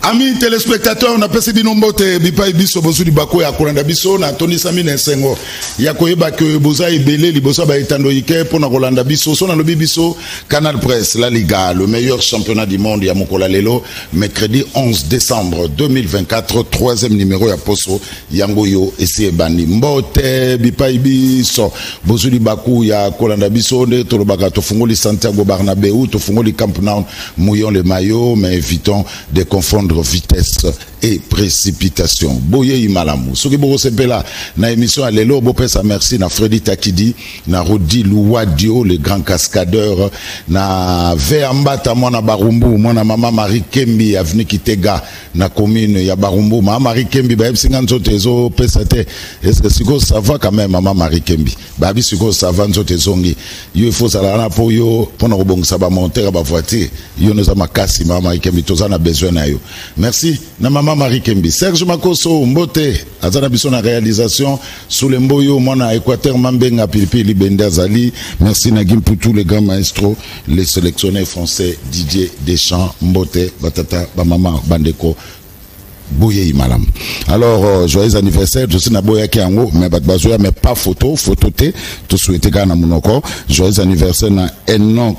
Amis téléspectateurs, on a passé des nombreux bipai biso bozu di bako ya kolanda biso na Tony Samine Sengo ya koyeba ke boza ebele libosa ba etando ike pona kolanda biso so na lobi biso Canal Presse La Liga, le meilleur championnat du monde ya mokola lelo mercredi 11 décembre 2024, troisième numéro ya poso yango yo esi ebandi mbote bipai biso bozu di bako ya kolanda biso nde tolobaka tofungoli Santiago Bernabéu tofungoli Camp Nou mouillons les maillots mais évitons de confondre vitesse et précipitation. Boye imalamu. Soki boko sepela na émission alelo bo pesa merci na Freddy Takidi, na Rodi Louadio le grand cascadeur, na Veambata mwana Barumbu, mwana mama Marie Kembi avenue Kitega na commune ya Barumbu. Mama Marie Kembi ba ebsinga nzote zo pesa te. Est-ce que siko ça va quand même mama Marie Kembi? Ba bi siko ça va nzote zongi. Yo il faut ça la po yo pona ko bongisa ba monter ba voiture. Yo nous a makasi mama Marie Kembi tozana besoin na yo. Merci na mama Marie Kembi. Serge Makoso Mbote azana biso na réalisation sous le mboyo mona Équateur Mambenga Pilipili Benda Zali. Merci Nagim pour tous les grands maestros, les sélectionnés français Didier Deschamps Mbote Batata Bamama Bandeko Boye Imalam. Alors joyeux anniversaire, je suis na boya kiango mais batbazoya mais pas photo te tout souhaiter kana munoko. Joyeux anniversaire na Enoch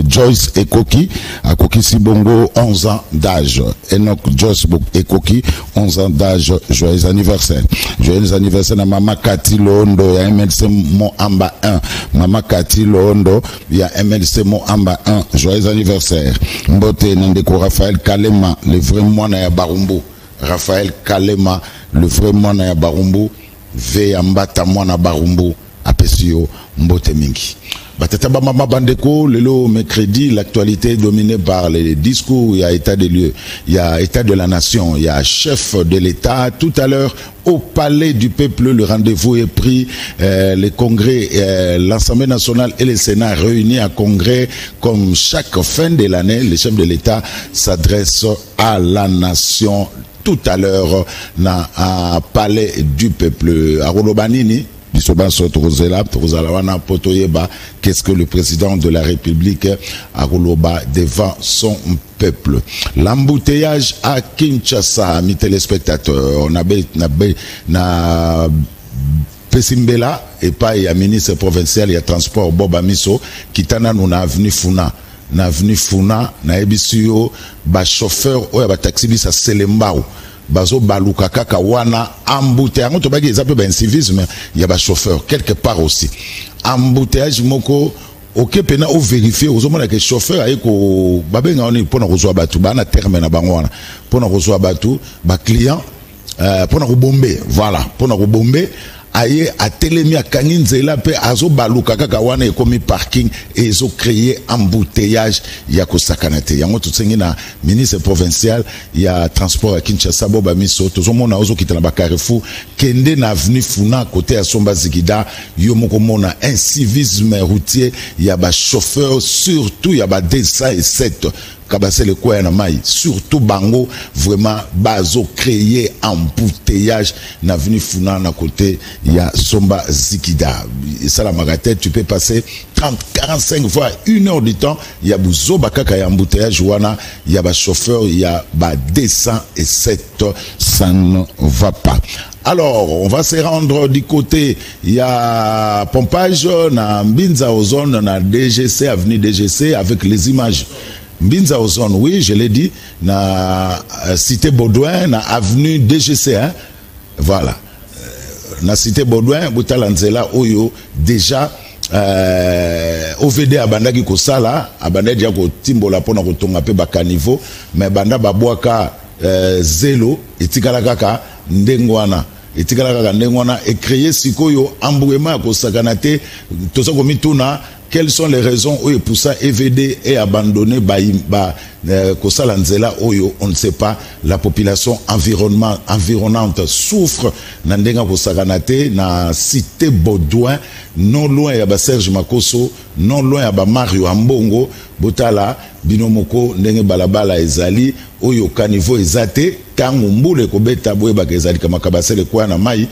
Joyce Ekoki à Koki Sibongo 11 ans d'âge. Enoch Joyce Ekoki 11 ans d'âge. Joyeux anniversaire. Joyeux anniversaire à Mama Kati Londo ya MLC Moamba 1. Mama Kati Londo ya MLC Moamba 1. Joyeux anniversaire. Mbote Nendeko Raphaël Kalema, le vrai moine ya Barumbu. Raphaël Kalema, le vrai moine ya Barumbu. Veambata moine Barumbu. Apesio Mbote Mingi. Batata Bamama Bandeko, le mercredi, l'actualité est dominée par les discours, il y a état des lieux, il y a état de la nation, il y a chef de l'État. Tout à l'heure, au palais du peuple, le rendez-vous est pris, les congrès, l'Assemblée nationale et le Sénat réunis à congrès, comme chaque fin de l'année, le chef de l'État s'adresse à la nation. Tout à l'heure, à palais du peuple, à Rolobanini. Qu'est-ce que le président de la République a Roloba devant son peuple? L'embouteillage à Kinshasa, mes téléspectateurs, on a Pesimbela et pas il y a ministre provincial, il y a transport Bob Amiso qui tana nous na avenue Funa. Na avenue Funa, na ebisio ba chauffeur ou ba taxi bisa Selembao. Bazo baluka kaka wana embouteillage to bagi ezape ba incivisme ya ba chauffeur quelque part aussi embouteillage moko OK pena o vérifier ozomona que chauffeur ayeko babenga oni pona kozwa batu bana terme na bango wana pona kozwa batu ba client pona ko bomber voilà pona ko bomber aye atelemi akangi nzela pe azo baluka kaka wana ekomi parking et ezo créer embouteillage ya kosakana te yango tutsengi na ministre provincial ya transport à Kinshasa Boba Miso tozomona ozo kitana ba Carrefour kende na avenue Funa côté ya Somba Zigida yo moko mona incivisme routier ya ba chauffeur surtout ya ba D107 Kabase le quoi na mai surtout bango vraiment bazo créer embouteillage na avenue Funa na côté ya Somba Zikida et ça la magatette tu peux passer 30-45 fois 1 heure de temps ya buzo bakaka ya embouteillage wana ya ba chauffeur ya ba D107 ça ne va pas. Alors, on va se rendre du côté, il y a pompage na Mbinza Ozone na DGC, avenue DGC avec les images. Mbinza Ozone, oui, je l'ai dit, na cité Baudouin, na avenue DGC, hein. Voilà. Na cité Baudouin, Boutalanzela, Oyo, déjà, OVD abandaki kosala abanda dia ko timbola pona ko tonga pe ba caniveau mais banda babwaka zelo etikala kaka ndengwana et créer sikoyo embouement ko sakanate to so komituna. Quelles sont les raisons où pour ça EVD est abandonné oyo, on ne sait pas. La population environnante souffre. Nandenga kosaganate na cité Baudouin, non loin ya ba Serge Makoso, non loin ya ba Mario Ambongo, botala binomoko ndenge balabala ezali oyo kanivo ezate tangu mbule kobeta boye ba ezali kama kabasele kwa na mai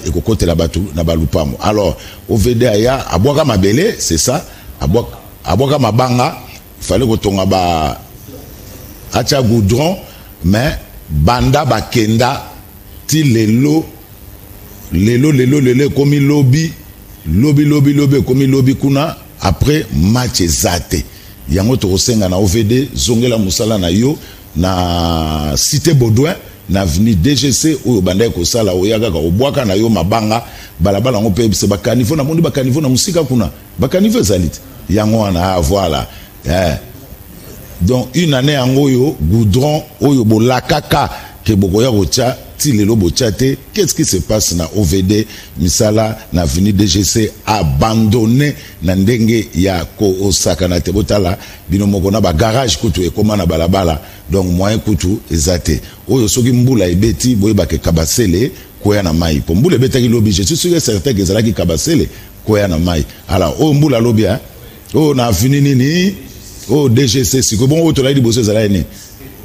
ekokotela batu na balupamo. Alors OVD aya abwaka mabele, c'est ça, abwaka mabanga, fallait kotonga ba acha goudron, mais banda bakenda ti lelo komi lobby komi lobby kuna après match ezate. Yango to kosenga na OVD zongela musala na yo na cité Baudouin na avenue DGC oyo banda ko sala oyaga ka obwaka na yo mabanga balabala ngo pe se bakanivo na mundi bakanivo na musika kuna bakanivo zalit yango wana voilà. Donc une année en oyo goudron oyo bolakaka ke bokoya rocha tilelo bochate. Qu'est-ce qui se passe na OVD misala na avenue DGC abandonné na ndenge ya ko osaka na tebotala binomoko na ba garage kutu ekoma na balabala. Donc moyen kutu ezate oyo soki mbula ebeti boyeba ke kabasele koya na mai po mbula ebetaki lobi je suis sûr que certain que zalaki kabasele koya na mai. Alors o mbula lobi o na avenue nini o DGC siko bon o to la di bosse zala ni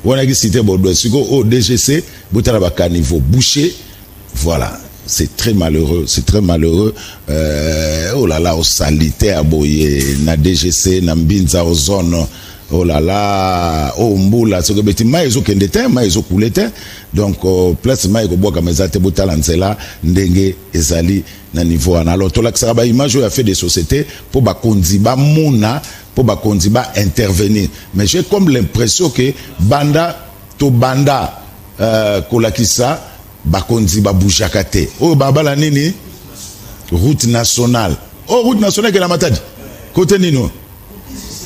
wana ki cité Bordeaux siko o DGC botala ba caniveau bouché. Voilà, c'est très malheureux, c'est très malheureux. Oh là là, au salité à boye na DGC na mbinza au zone. Oh là là, oh mbula ce que beti maizo kendete maizo kulete. Donc place maiko boka mezate botala nzela ndenge ezali na niveau ana. Alors to la ba image a fait des sociétés pour ba konziba mona pour ba konziba intervenir. Mais j'ai comme l'impression que banda to banda kolakisa bakonzi babujaka te. Oh babala nini route nationale. Oh route nationale que la matadi côté nino.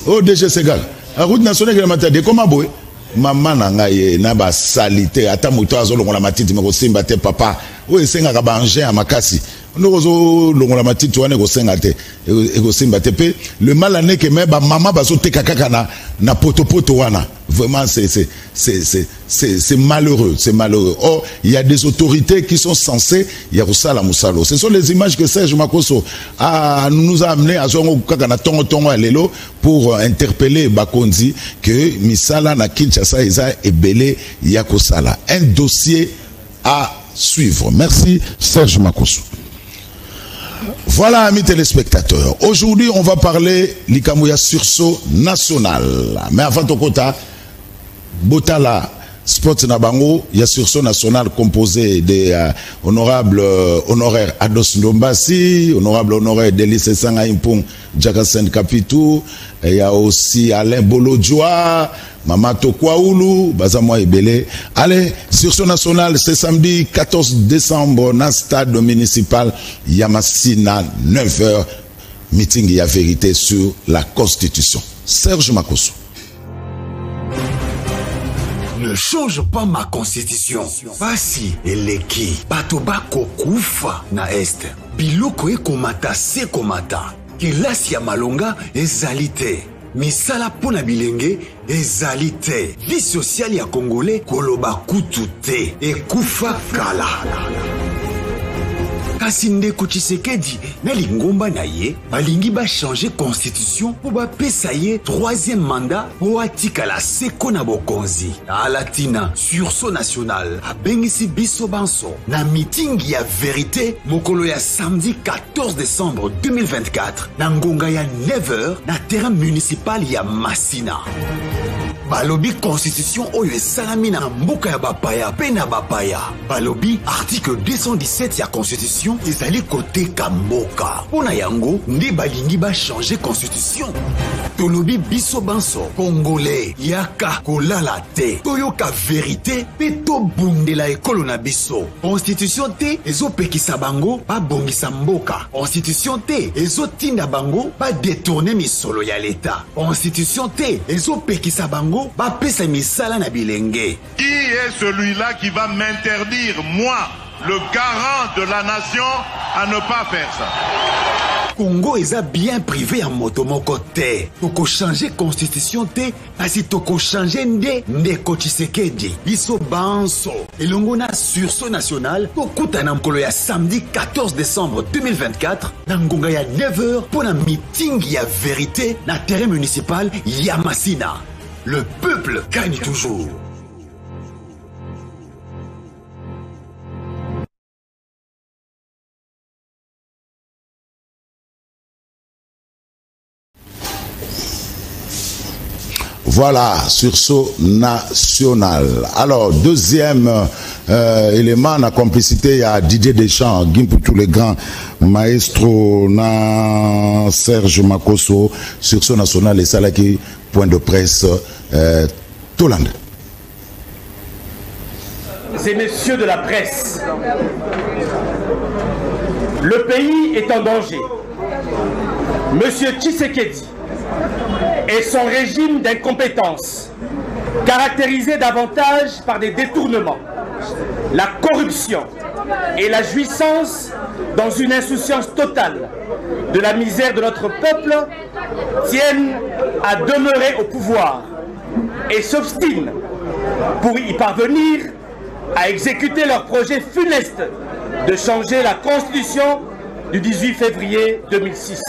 Oh DGC gal route nationale que la matadi comment boy maman na ngai na ba salité ata moto azolongola matiti me ko simba te papa o esenga ka ba engin a makasi ndoko longola matiti wana ko senga te eko simba te pe le mal ané que me ba maman baso te kaka na poto wana. Vraiment c'est malheureux, c'est malheureux. Or il y a des autorités qui sont censées yarusala musalo. Ce sont les images que Serge Makoso nous a amené à zongo kaka na tongo lelo pour interpeller Bakonzi que misala na Kinshasa eza ebele yakosala. Un dossier à suivre. Merci Serge Makoso. Voilà, amis téléspectateurs. Aujourd'hui, on va parler l'Ikamouya sursaut national. Mais avant tout kota, Botala Sport Nabango, il y a sursaut national composé des honorables honoraires Ados Ndombasi, honorable honoraire Delice Sanga Impong Jakasen Kapitou, il y a aussi Alain Bolodjoa, Mamato Kwaoulou, Bazamwa Ebele. Allez, sursaut national, c'est samedi 14 décembre, dans le stade municipal Yamassina, 9h, meeting et à vérité sur la Constitution. Serge Makoso. Ne change pas ma constitution. Basi eleki batoba kokufa na este. Biloko ekomata se komata. Kelasi ya malonga ezali te. Misala pona bilenge ezali te. Vie sociale ya Congolais koloba kutu te. Ekufa kala. Kasi ndeko Tshisekedi na lingomba na ye balingi ba changer constitution pour ba pesa ye 3e mandat pour atika la seko na bokonzi. Alatina sursaut national abengisi biso banso na meeting ya vérité mokolo ya samedi 14 décembre 2024 na ngonga ya 9h na terrain municipal ya Masina. Balobi constitution oyo esalami na mboka ya bapaya pe na bapaya. Balobi article 217 ya constitution ezali kote ka mboka. Pona yango nde balingi ba changer constitution. tolobi biso banso congolais yaka kolala te toyoka vérité pe tobundela ekolo na biso. Constitution te ezopekisa bango babongisa mboka. Constitution te ezotinda bango badetourne misolo ya leta. Constitution te ezopekisa bango bapesa misala na bilenge. Qui est celui-là qui va m'interdire, moi, le garant de la nation, à ne pas faire ça? Congo eza bien privé en motomoko te. Toko changer constitution te, asi toko changer ndeko Tshisekedi. Biso banso. Elongo na sursaut national, tokuta na mkolo ya samedi 14 décembre 2024, na ngonga ya 9h pour la meeting ya vérité na terrain municipal ya Masina. Le peuple gagne toujours. Voilà, sursaut national. Alors, deuxième élément, la complicité, il y a Didier Deschamps, Guim pour tous les grands, maestro, na Serge Makoso, sursaut national, et ça là qui point de presse, Toland. Et messieurs de la presse, le pays est en danger. Monsieur Tshisekedi et son régime d'incompétence, caractérisé davantage par des détournements, la corruption et la jouissance dans une insouciance totale de la misère de notre peuple, tiennent à demeurer au pouvoir et s'obstinent pour y parvenir à exécuter leur projet funeste de changer la constitution du 18 février 2006.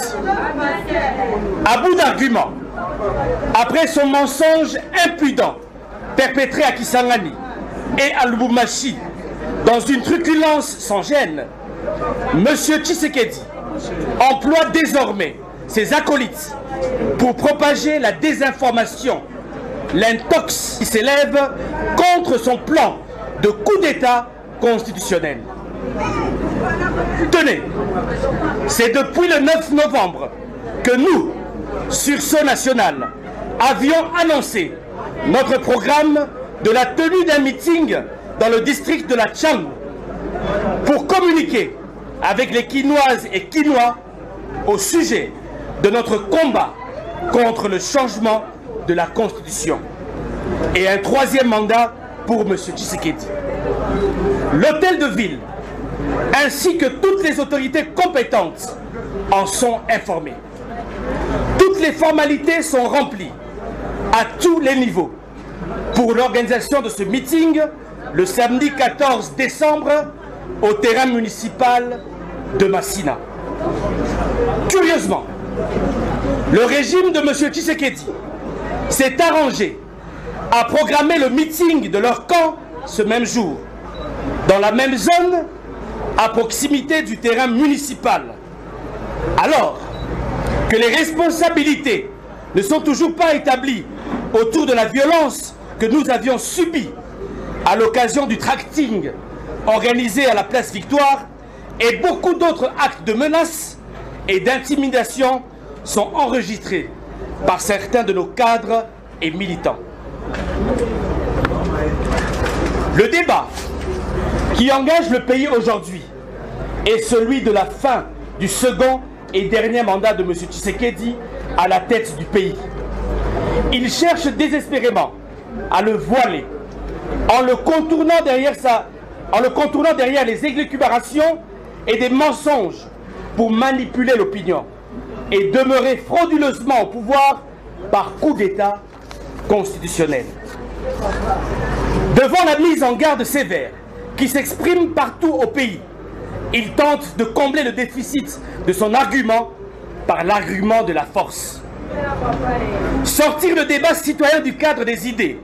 À bout d'arguments, après son mensonge impudent perpétré à Kisangani et à Lubumbashi dans une truculence sans gêne, M. Tshisekedi emploie désormais ses acolytes pour propager la désinformation, l'intox qui s'élève contre son plan de coup d'État constitutionnel. Tenez, c'est depuis le 9 novembre que nous, Sursaut National, avions annoncé notre programme de la tenue d'un meeting dans le district de la Tchang pour communiquer avec les Kinoises et Kinois au sujet de notre combat contre le changement de la Constitution et un troisième mandat pour M. Tshisekedi. L'hôtel de ville ainsi que toutes les autorités compétentes en sont informées. Toutes les formalités sont remplies à tous les niveaux pour l'organisation de ce meeting le samedi 14 décembre au terrain municipal de Masina. Curieusement, le régime de M. Tshisekedi s'est arrangé à programmer le meeting de leur camp ce même jour, dans la même zone, à proximité du terrain municipal, alors que les responsabilités ne sont toujours pas établies autour de la violence que nous avions subie à l'occasion du tracting organisé à la place Victoire, et beaucoup d'autres actes de menaces et d'intimidation sont enregistrés par certains de nos cadres et militants. Le débat qui engage le pays aujourd'hui est celui de la fin du second et dernier mandat de M. Tshisekedi à la tête du pays. Il cherche désespérément à le voiler en le contournant derrière les élucubrations et des mensonges pour manipuler l'opinion et demeurer frauduleusement au pouvoir par coup d'État constitutionnel. Devant la mise en garde sévère qui s'exprime partout au pays, il tente de combler le déficit de son argument par l'argument de la force. Sortir le débat citoyen du cadre des idées,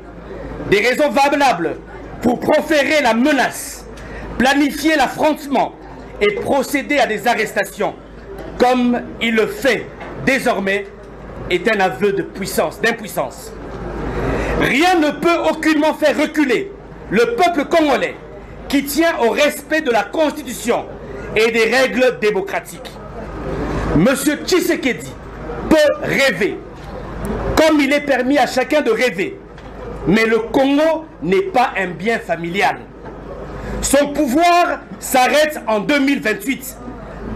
des raisons valables pour proférer la menace, planifier l'affrontement et procéder à des arrestations, comme il le fait désormais, est un aveu d'impuissance. Rien ne peut aucunement faire reculer le peuple congolais qui tient au respect de la Constitution et des règles démocratiques. M. Tshisekedi peut rêver, comme il est permis à chacun de rêver. Mais le Congo n'est pas un bien familial. Son pouvoir s'arrête en 2028,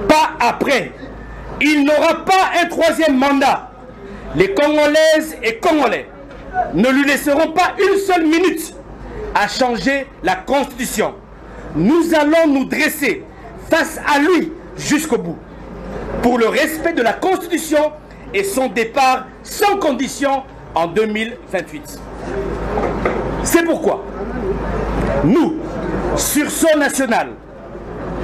pas après. Il n'aura pas un troisième mandat. Les Congolaises et Congolais ne lui laisseront pas une seule minute à changer la Constitution. Nous allons nous dresser face à lui jusqu'au bout, pour le respect de la Constitution et son départ sans condition en 2028. C'est pourquoi nous, Sursaut national,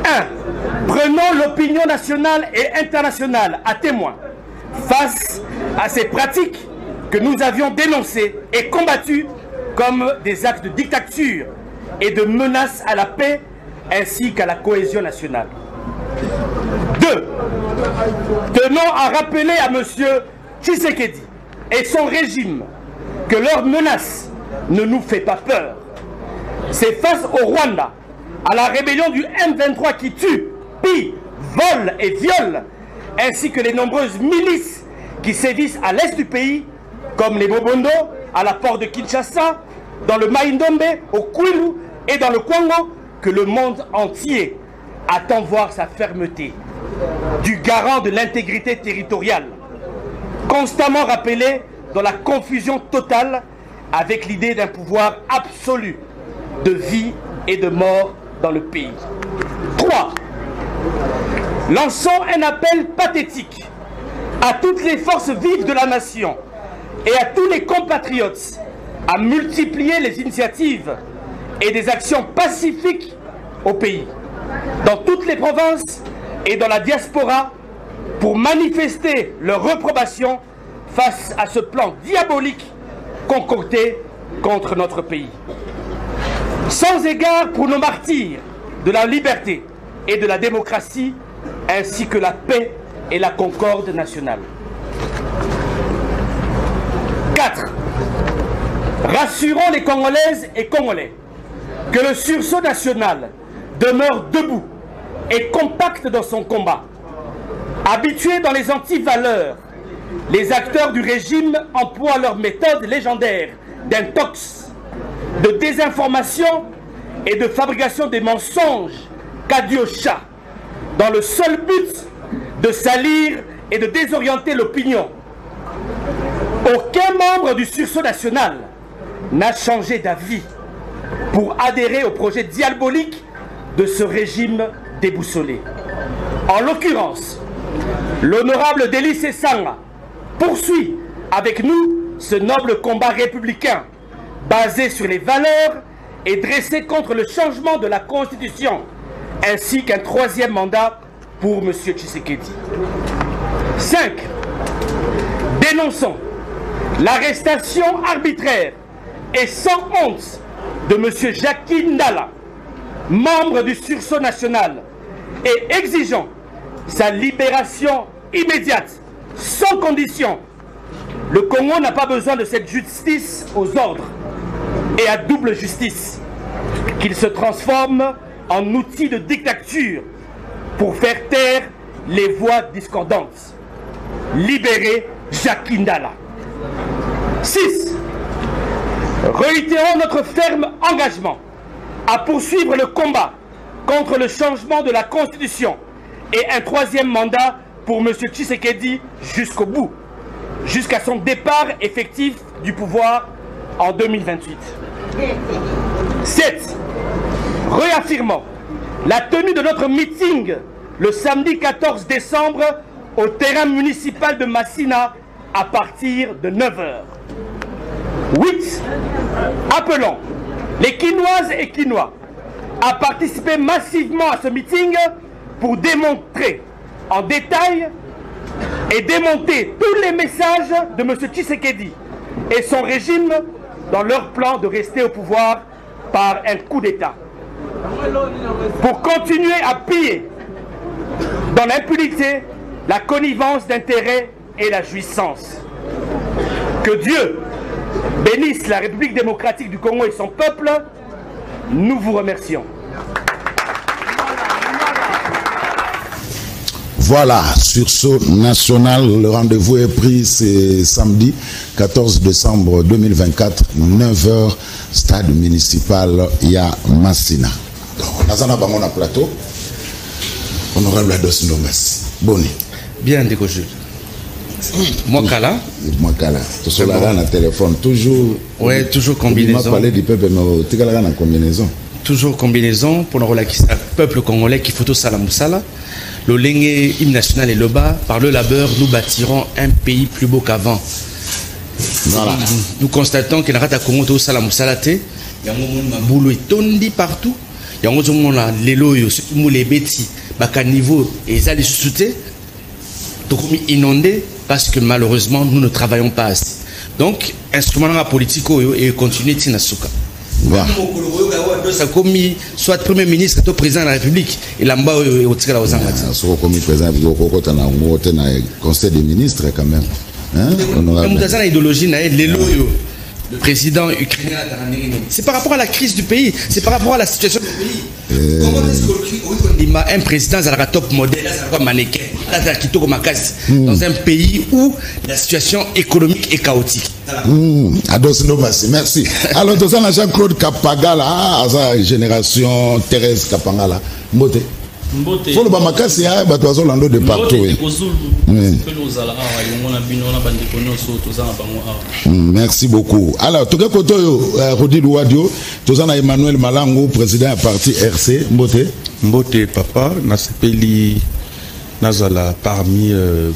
1. Prenons l'opinion nationale et internationale à témoin face à ces pratiques que nous avions dénoncées et combattues comme des actes de dictature et de menaces à la paix ainsi qu'à la cohésion nationale. 2. Tenons à rappeler à M. Tshisekedi et son régime que leur menace ne nous fait pas peur. C'est face au Rwanda, à la rébellion du M23 qui tue, pille, vole et viole, ainsi que les nombreuses milices qui sévissent à l'est du pays, comme les Bobondo, à la porte de Kinshasa, dans le Maïndombe, au Kwilu et dans le Congo, que le monde entier attend voir sa fermeté, du garant de l'intégrité territoriale, constamment rappelé dans la confusion totale avec l'idée d'un pouvoir absolu de vie et de mort dans le pays. 3. Lançons un appel pathétique à toutes les forces vives de la nation et à tous les compatriotes à multiplier les initiatives et des actions pacifiques au pays, dans toutes les provinces et dans la diaspora, pour manifester leur réprobation face à ce plan diabolique concocté contre notre pays. Sans égard pour nos martyrs de la liberté et de la démocratie, ainsi que la paix et la concorde nationale. 4. Rassurons les Congolaises et Congolais que le sursaut national demeure debout et compact dans son combat. Habitués dans les antivaleurs, les acteurs du régime emploient leurs méthodes légendaires d'intox, de désinformation et de fabrication des mensonges qu'a-dit au chat, dans le seul but de salir et de désorienter l'opinion. Aucun membre du sursaut national n'a changé d'avis pour adhérer au projet diabolique de ce régime déboussolé. En l'occurrence, l'honorable Délice Essanga poursuit avec nous ce noble combat républicain basé sur les valeurs et dressé contre le changement de la Constitution, ainsi qu'un troisième mandat pour M. Tshisekedi. 5. Dénonçons l'arrestation arbitraire et sans honte de M. Jackie Ndala, membre du sursaut national, et exigeons sa libération immédiate, sans condition. Le Congo n'a pas besoin de cette justice aux ordres et à double justice, qu'il se transforme en outil de dictature pour faire taire les voix discordantes. Libérez Jackie Ndala. 6. Réitérons notre ferme engagement à poursuivre le combat contre le changement de la Constitution et un troisième mandat pour M. Tshisekedi jusqu'au bout, jusqu'à son départ effectif du pouvoir en 2028. 7. Réaffirmons la tenue de notre meeting le samedi 14 décembre au terrain municipal de Massina à partir de 9h. 8. Appelons les Quinoises et Quinois à participer massivement à ce meeting pour démontrer en détail et démonter tous les messages de M. Tshisekedi et son régime dans leur plan de rester au pouvoir par un coup d'État. Pour continuer à piller dans l'impunité, la connivence d'intérêts et la jouissance. Que Dieu bénisse la République démocratique du Congo et son peuple. Nous vous remercions. Voilà, sursaut national, le rendez-vous est pris, c'est samedi 14 décembre 2024, 9h, stade municipal ya Massina. Donc, Nazana Bamona Plateau, honorable Ados Ndombasi. Boni. Bien, Ndeko Jules. Mwakala. Mwakala. Tu sois là dans le téléphone, toujours. Ouais, toujours combinaison. Tu m'as parlé du peuple, mais tu es là dans combinaison. Toujours combinaison pour nous relaxer le peuple congolais qui faut Salam Moussala. Le Lengue, hymne national et le bas, par le labeur, nous bâtirons un pays plus beau qu'avant. Voilà. Nous constatons que la rata Congo Salam Moussala, il y a un boulot tondi partout. Il y a un moment les loyaux, les bêtis, baka niveau et les allées sous-soutés, donc inondés parce que malheureusement nous ne travaillons pas assez. Donc, instrument politique et continuer de s'inasuka. Voilà. Soit Premier ministre, soit président de la République, et là-bas, il y a soit président, il y a conseil des ministres quand même. Le président ukrainien, c'est par rapport à la crise du pays, c'est par rapport à la situation du pays. Comment est-ce qu'il a un président top modèle, mannequin, dans un pays où la situation économique est chaotique? Ados Ndombasi, merci. Alors, tout ça, Jean-Claude Kapagala, génération Thérèse Kapangala, Mbote. Faut le bamakasi ya batwazo lando de partout. Merci beaucoup. Alors, tout cas koto Rodi Louadio, tozana Emmanuel Malango, président du parti RC, Mbote. Mbote papa, na sepeli nazala parmi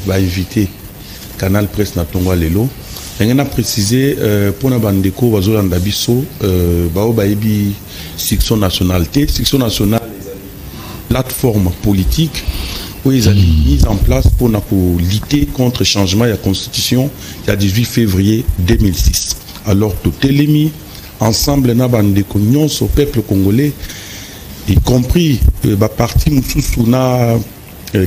ba invité Canal Presse na Tongwa lelo. On a précisé pour na bandeko bazolanda biso bao baebi section nationalité, section nationale plateforme politique où ils ont mis en place pour lutter contre le changement de la constitution le 18 février 2006. Alors tout est mis ensemble na bande au peuple congolais, y compris parti Moussousouna,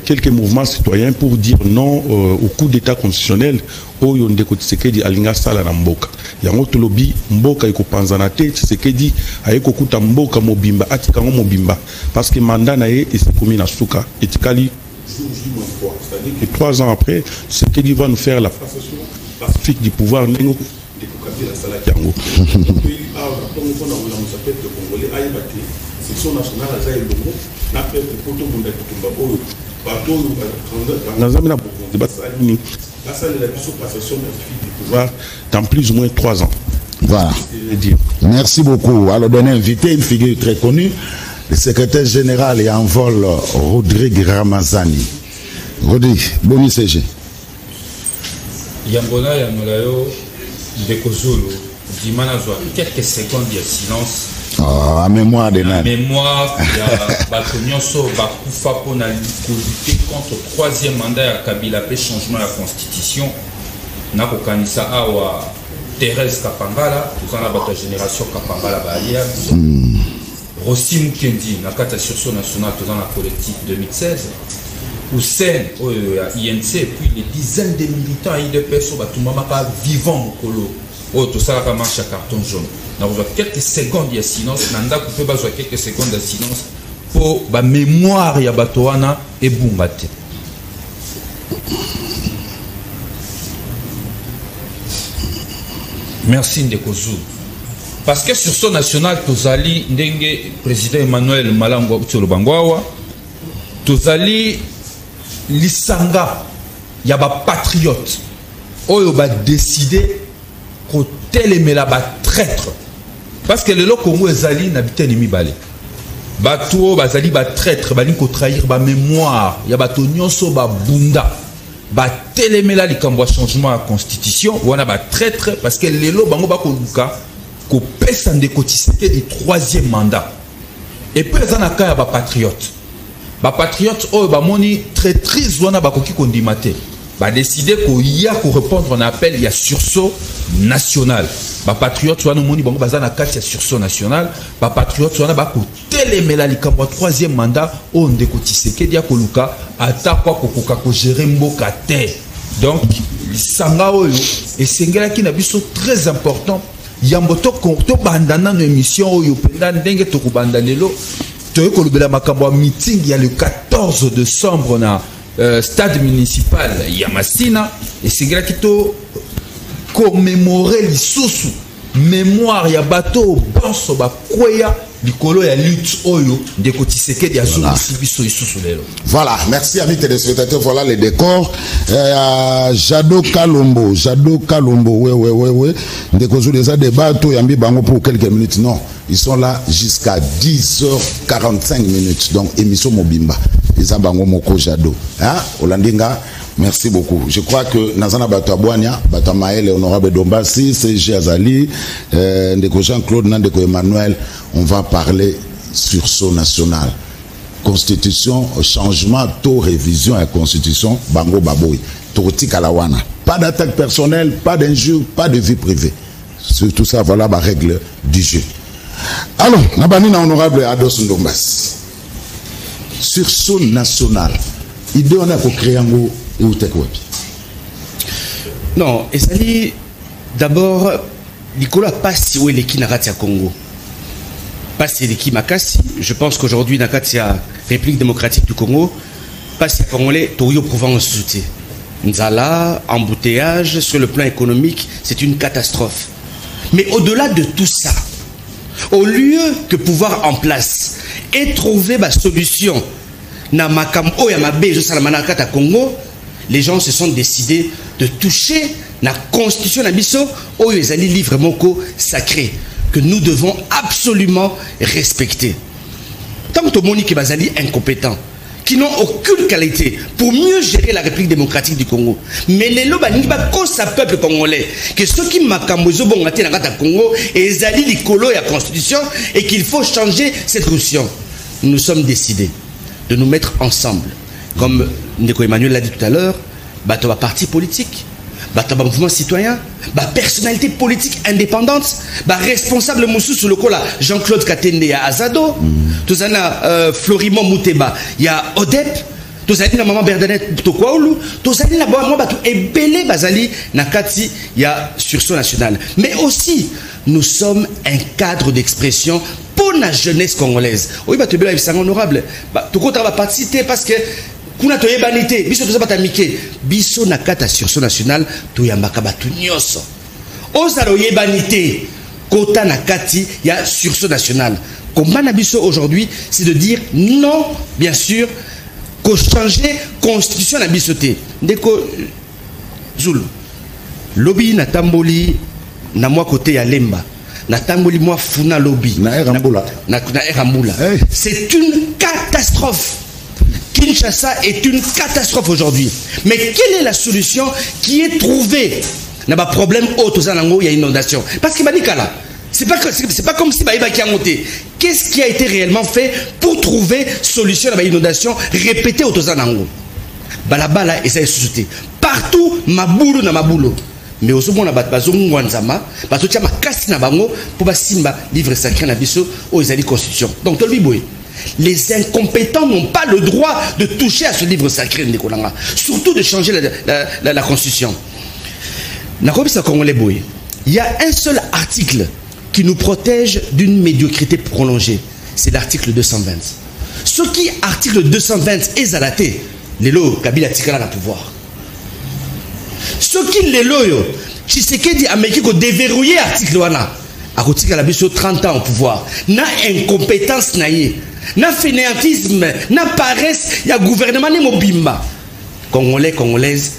quelques mouvements citoyens pour dire non au coup d'état constitutionnel au Yonde Tshisekedi alinga sala na mboka. Yango tolobi mboka ikopanzana te Tshisekedi ayeko kuta mboka mobimba atikango mobimba parce que mandat na ye est commis na suka etikali c'est-à-dire que 3 ans après Tshisekedi va nous faire la passation pacifique du pouvoir nengo de kokabila sala yango. Section nationale a elongo na peuple poto bunda kitumba oyo dans plus ou moins 3 ans. Voilà. Merci beaucoup. Alors, donner invité une figure très connue, le secrétaire général et en vol Rodrigue Ramazani. Rodrigue, boni CG. Yambona Yamolayo Ndeko Zulu, Dimana Zoa, quelques secondes de silence. Oh, à mémoire de Nan. Mémoire, il y a Batonyoso, Bakoufa pour lutter contre le 3e mandat à Kabila, le changement de la constitution. Nako Kanisa Awa, Thérèse Kapangala, tout ça, la génération Kapangala, Balia. Rossi Mukendi, Nakata Sursaut National, tout ça, la collectif 2016. Hussein, INC, puis les dizaines de militants IDPS, Batumamaka vivant au Kolo. Tout ça, la marche à carton jaune. Nous avons quelques secondes de silence. Nanda coupé quelques secondes de silence pour la mémoire ya Batoana et Bumbate. Merci Ndeko Zulu. Parce que sur son national, Tozali Ndenge, président Emmanuel Malango Tsolobangwawa, Tozali Lisanga, yaba patriote, Oyo ba décidé côté les ba traître. Parce que le Congo ezali n'habite ennemi balé. Bato bazali ba traître, bali ko trahir ba mémoire, ya bato nyonso ba bunda. Ba telemela likambo changement à constitution, wana ba traître parce que lelo bango ba ko luka ko pesa Ndeko Tshisekedi du 3e mandat. Et puis ezana ka ya ba patriote. Ba patriote o ba moni traîtrise wana ba koki kondimate. Ba décider ko ya ko répondre à un appel, il y a sursaut national. Ba patriote wana moni bango bazana kati ya sursaut national, ba patriote wana ba ko telemela likambo 3e mandat o Ndeko Tshisekedi ya koluka ata kwa kokoka ko gérer mboka te. Donc lisanga oyo esengela ki na biso très important yamboto to bandana no émission oyo penda ndenge to ko banda lelo to ko lubela makambo meeting ya le 14 décembre na stade municipal ya Masina esengelaki to commémorer lisusu mémoire ya bato bonso bakweya likolo ya lutte oyo ndeko Tshisekedi azongisi biso lisusu lelo. Voilà, merci amis téléspectateurs, voilà les décors. Jado Kalombo, ouais. Ndeko Zulu les a débattu yambi bango pour quelques minutes. Non, ils sont là jusqu'à 10h45 minutes. Donc émission Mobimba. Ils ont bango moko Jado. Hein? Olandinga. Merci beaucoup. Je crois que Nazana Batouabouania, Batamaël, Honorable Dombassi, CG Azali, Ndeko Jean-Claude, Ndeko Emmanuel, on va parler sursaut national. Constitution, changement, taux, révision à la Constitution, Bango Baboui, Torti Kalawana. Pas d'attaque personnelle, pas d'injure, pas de vie privée. Sur tout ça, voilà la règle du jeu. Alors, Nabanina Honorable Ados Ndombassi. Sursaut national. Idée on a pour créer un mot. Non, et ça dit d'abord, Nicolas passe où est l'équipe Nakatia Congo. Passe l'équipe Makassi. Je pense qu'aujourd'hui, Nakatia République démocratique du Congo, passe Congolais, Toyo Provence soutien. Nzala, embouteillage, sur le plan économique, c'est une catastrophe. Mais au-delà de tout ça, au lieu que pouvoir en place et trouver ma solution, na makambo ya mabe zo salamana kata Congo, les gens se sont décidés de toucher la constitution de Bisso, où ils allaient livre moko sacré, que nous devons absolument respecter. Tant que Monique Bazali incompétent, qui n'ont aucune qualité pour mieux gérer la République démocratique du Congo. Mais les lobes n'y pas cause sa peuple congolais, que ceux qui makambozo bongati na kata Congo, et ils allaient l'icolo et la constitution, et qu'il faut changer cette constitution. Nous sommes décidés de nous mettre ensemble. Comme Ndeko Emmanuel l'a dit tout à l'heure, bah, tu as un parti politique, bah, tu as un mouvement citoyen, bah, personnalité politique indépendante, bah, responsable moussou sur le coup là, Jean-Claude Katende, il y a Azado, tu as Florimond Mouteba, il y a Odep, tu as la maman Bernadette Tokwaoulou, tu as la maman Batou Ebele Bazali, Nakati, il y a sursaut national. Mais aussi, nous sommes un cadre d'expression pour la jeunesse congolaise. Oui, bah, tu es honorable. Bah, tu vas participer parce que kuna to yebanité biso to zabata mike biso nakata sursaut national to yambaka batu nyoso ozalo yebanité kota nakati ya sursaut national. Combat na biso aujourd'hui, c'est de dire non, bien sûr, qu'au changer constitution na bisoté ndeko Zulu lobby na tamboli na moi côté ya Lemba na tamboli moi funa lobby na Erambula hey. C'est une catastrophe. Kinshasa est une catastrophe aujourd'hui. Mais quelle est la solution qui est trouvée? Il y a un problème il y a inondation. Parce que c'est pas comme si qui a monté. Qu'est-ce qui a été réellement fait pour trouver solution à l'inondation répétée au Tozanango? Balabala et ça est sous-souté. Partout, maboulou na maboulou. Mais au second, on a bazongo wanzama, bazotia makasi na bango pour basimba livre sacré na biso aux ali constitution. Donc tolbi boy. Les incompétents n'ont pas le droit de toucher à ce livre sacré, surtout de changer la constitution. Il y a un seul article qui nous protège d'une médiocrité prolongée. C'est l'article 220. Ce qui, article 220, est zalaté, les lots, Kabila Tikala na pouvoir. Ce qui, les lots, Tshisekedi a mis qu'on déverrouiller l'article wana. A Kotika la biso 30 ans au pouvoir. Na incompétence naïe. Na fainéantisme, na paresse, il y a gouvernement ni mobimba. Congolais, Congolaises,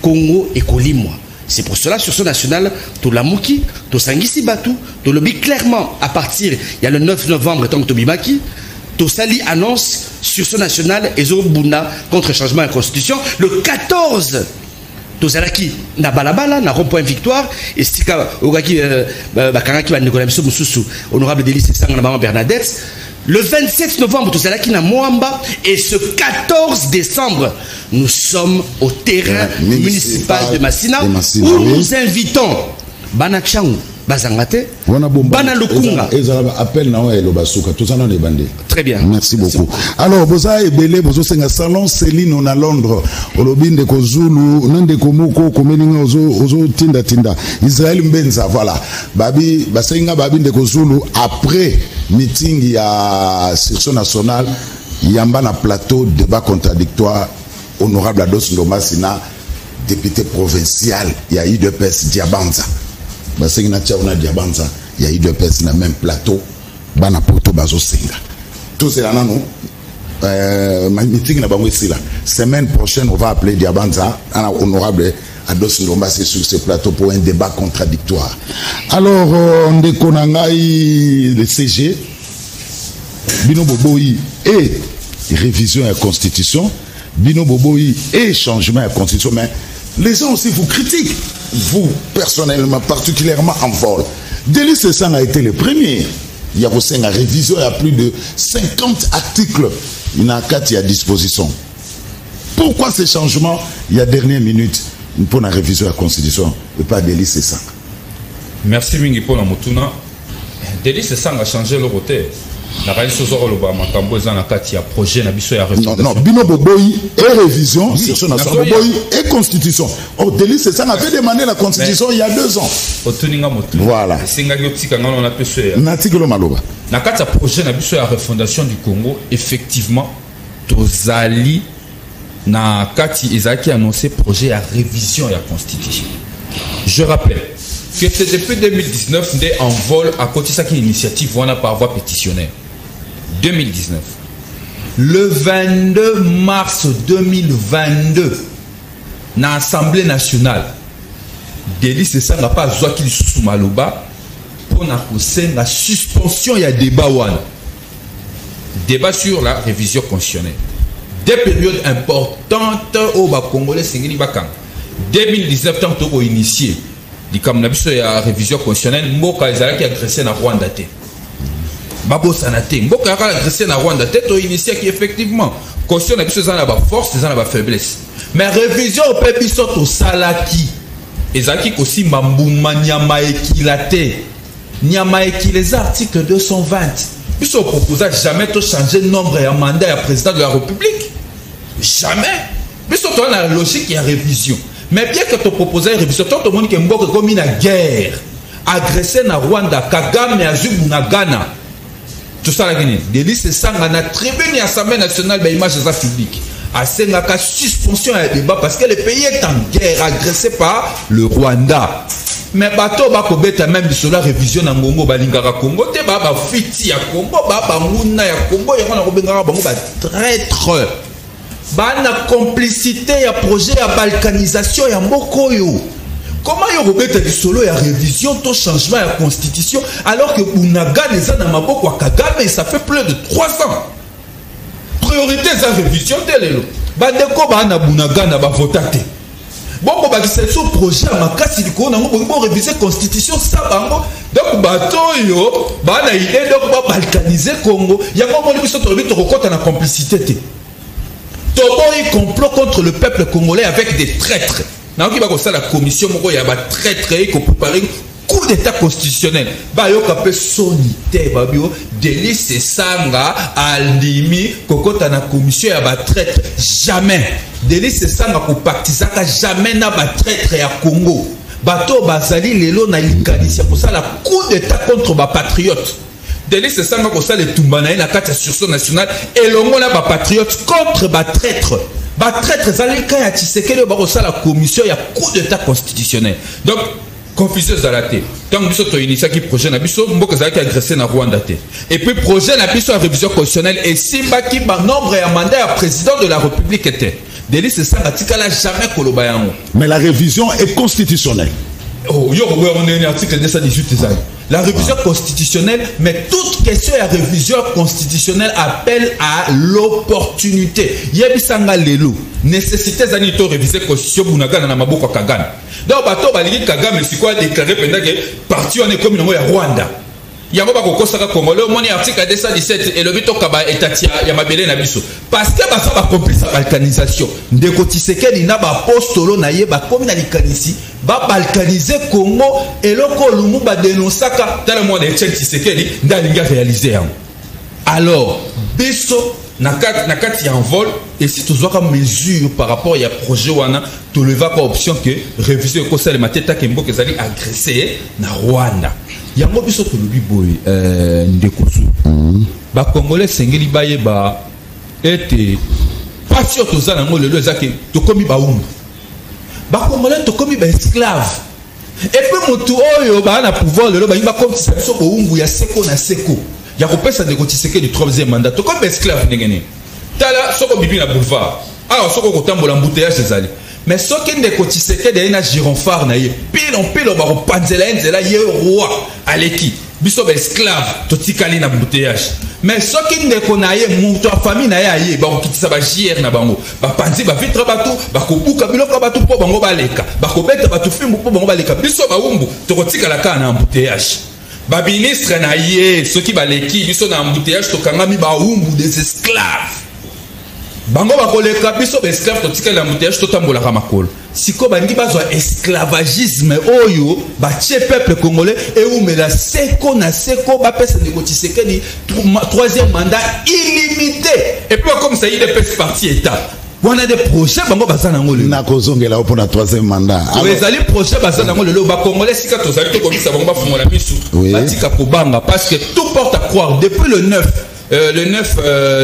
Congo et Kolimwa. C'est pour cela, sur ce national, tout la mouki, tout sangisi batou, tout le lobby clairement, à partir, il y a le 9 novembre, tant que Tobimaki, tout sali annonce sur ce national, et Bunda contre changement de la constitution, le 14. Tozalaki na balabala na rond-point victoire et stika ogaki bakangaki ba Nicolas Biso Mususu honorable Délice Sanga na maman Bernadette le 27 novembre Tozalaki na Moamba et ce 14 décembre nous sommes au terrain municipal de Masina où nous invitons Banachang Bazangate Bana Lukunga appel na wa elobasuka tozana ne bande. Très bien. Merci beaucoup. Alors boza ebele bozo senga salon Céline on à Londres olobinde ko Zulu nande ko moko komelinga ozo tinda Israël Mbenza voilà babi basenga babi ndeko Zulu après meeting ya section nationale yamba na plateau débat contradictoire honorable Ados Ndoma Sina, député provincial, il y a UDPS Diabanza. Parce qu'il y a Diabanza, il y a UDPS dans le même plateau, Bana Poto Bazo Senga. Tout c'est là, non? Ma meeting là, semaine prochaine, on va appeler Diabanza, honorable Ados Ndoma sur ce plateau pour un débat contradictoire. Alors, on déconne le CG, Bino Boboyi et révision à la Constitution, Bino Boboyi et changement à la Constitution, mais les gens aussi vous critiquent, vous personnellement, particulièrement en vol. Delis Sessang a été le premier. Il y a aussi une révision, il y a plus de 50 articles, il y a 4 à disposition. Pourquoi ces changements, il y a dernière minute, pour la révision de la Constitution, et pas Delis Sessang? Merci Mingi pour la Motuna. Delis Sessang a changé le côté. La révision projet non, Bino Boboyi et révision sur Boboyi et constitution. Oh, Delis Sessang avait demandé la constitution il y a 2 ans. Voilà. Natikolo Maloba. Na kati projet na biso ya refondation du Congo, effectivement, tozali na kati ezaki annoncé projet à révision de la constitution. Je rappelle que c'est depuis 2019 dès en vol à côté ça qui initiative voilà par voie pétitionnaire. 2019. Le 22 mars 2022, dans l'Assemblée nationale, Delis Sessang n'a pas besoin qu'il sous Maloba pour la suspension. Il y a débat sur la révision constitutionnelle. Des périodes importantes au Congolais, 2019, tant que initié la révision constitutionnelle, Mboka Ezala qui a agressé na Rwanda. Babo Sanate, Mboka a agressé na Rwanda, to initié qui effectivement, constitution na biso na ba force, na ba faiblesse. Mais révision au peuple biso to salaki. Ezaki aussi mambuma nyama ekilate. Nyama ekileza article 220. Biso proposa jamais to changer nombre et mandat ya président de la République. Jamais. Biso to na logique ya révision. Mais bien que tu proposes une révision, tout le monde qui est comme une guerre, agressé na Rwanda, Kagame et Azubou na Ghana, tout ça, Delis Sessang a attribué à l'Assemblée nationale l'image de la publique. À la suspension à débat parce que le pays est en guerre, agressé par le Rwanda. Mais bateau bakobeta même sur la révision na Ngongo balingara Congo, te ba fiti ya Congo, ba nguna ya Congo, ya na robengara bango ba traître. Bana complicité ya projet ya balkanisation ya Mokoyo. Comment y a du solo ya révision ton changement ya constitution alors que Unaga les a dans maboko wa Kagame et ça fait plus de 3 ans. Priorité za révision telelo. Bandeko bana Bunaga na ba votate. Bon ba c'est ce projet makasi liko na ngo réviser constitution ça bango. Donc bato yo bana idée donc ba balkaniser Congo. Ya ngo biso to biso kokota na complicité te. Tobo y complot contre le peuple congolais avec des traîtres. Dans la commission, il y a des traîtres qui ont préparé un coup d'état constitutionnel. Il y a des sonité, Delis Sessang Aldimi, Kokota na commission, il y a des traîtres. Jamais. Delis Sessang a partisan, jamais n'a pas traître à Congo. Bato Bazali, Lelo na Likani, c'est pour ça la coup d'état contre les patriotes. Delis Sessang a ça les Tumbanaï, la carte sur son national, et le monde là, patriote contre les traîtres. Traître Zalika ya Tshisekedi ba la commission ya coup d'état constitutionnel. Donc confusion zalate. Tant biso to initié qui projet na biso mboka zalaki agressé na Rwanda te. Et puis projet na biso révision constitutionnelle et simba ki ba nombre ya mandat ya président de la République était. Delis Sessang atikala jamais koloba yango. Mais la révision est constitutionnelle. Oh, on est un article 218 ça. La révision constitutionnelle, mais toute question à révision constitutionnelle appelle à l'opportunité. Yebisanga lelo, nécessité zanito réviser constitution Bunaga na maboko Kagame. Donc bato baliki Kagame c'est quoi déclarer pendant que parti on est comme le Rwanda. Yango ba kokosaka Congolais moni article 217 et le bito kaba etatia ya mabele na biso. Parce que ba sa ba complice balkanisation. Ndeko Tshisekedi na ba postolo na ye ba komi na likanisi ba balkaniser Congo et loko lumu ba dénonçaka dans le monde de Tshisekedi ndalinga réaliser. Alors biso na kati en vol et si tu as une mesure par rapport à projet wana tu le vas pas option que réviser le conseil de mateta kembo que zali agressé na Rwanda. Yango biso to lobi boy ndekosu ba congolais sengeli baye ba ete passion toza nango lelo ezake tokomi baumbu bakongolais tokomi baesclave epe motu oyo baa na pouvoir lelo bayi bakomisa biso boumbu ya seko na seko ya kopesa ndeko Tshisekedi du 3e mandat tokomi baesclave ndenge nini tala soko bibi na boulevard awa soko kotambola embouteillage ezali mais soki ndeko Tshisekedi aye na gironphare na ye pile bakopanzela ye nzela ye roi aleki biso baesclave totikali na embouteillage mais soki ndeko na ye moto ya famille na ye aye bakokitisa baJR na bango bapanzi bavitre bato bakobuka biloko bato mpo bango baleka bakobeta bato fimbu mpo bango baleka biso baumbu tokotikala kaka na embouteillage baministre na ye soki baleki biso na embouteillage tokangami baumbu des esclaves bango bakoleka biso baesclave totikali na embouteillage totambolaka makolo siko balingi bazwa esclavagisme oyo batie peuple congolais eumela seko na seko bapesa ndeko Tshisekedi 3e mandat illimité et puis comme ça il est parti état wana des projets bango bazana ngolo na kozongela opo na 3e mandat ezali projet bazana ngolo ba congolais sika tozali to komisa bango bafungola misu batika kobanga parce que tout porte à croire depuis le 9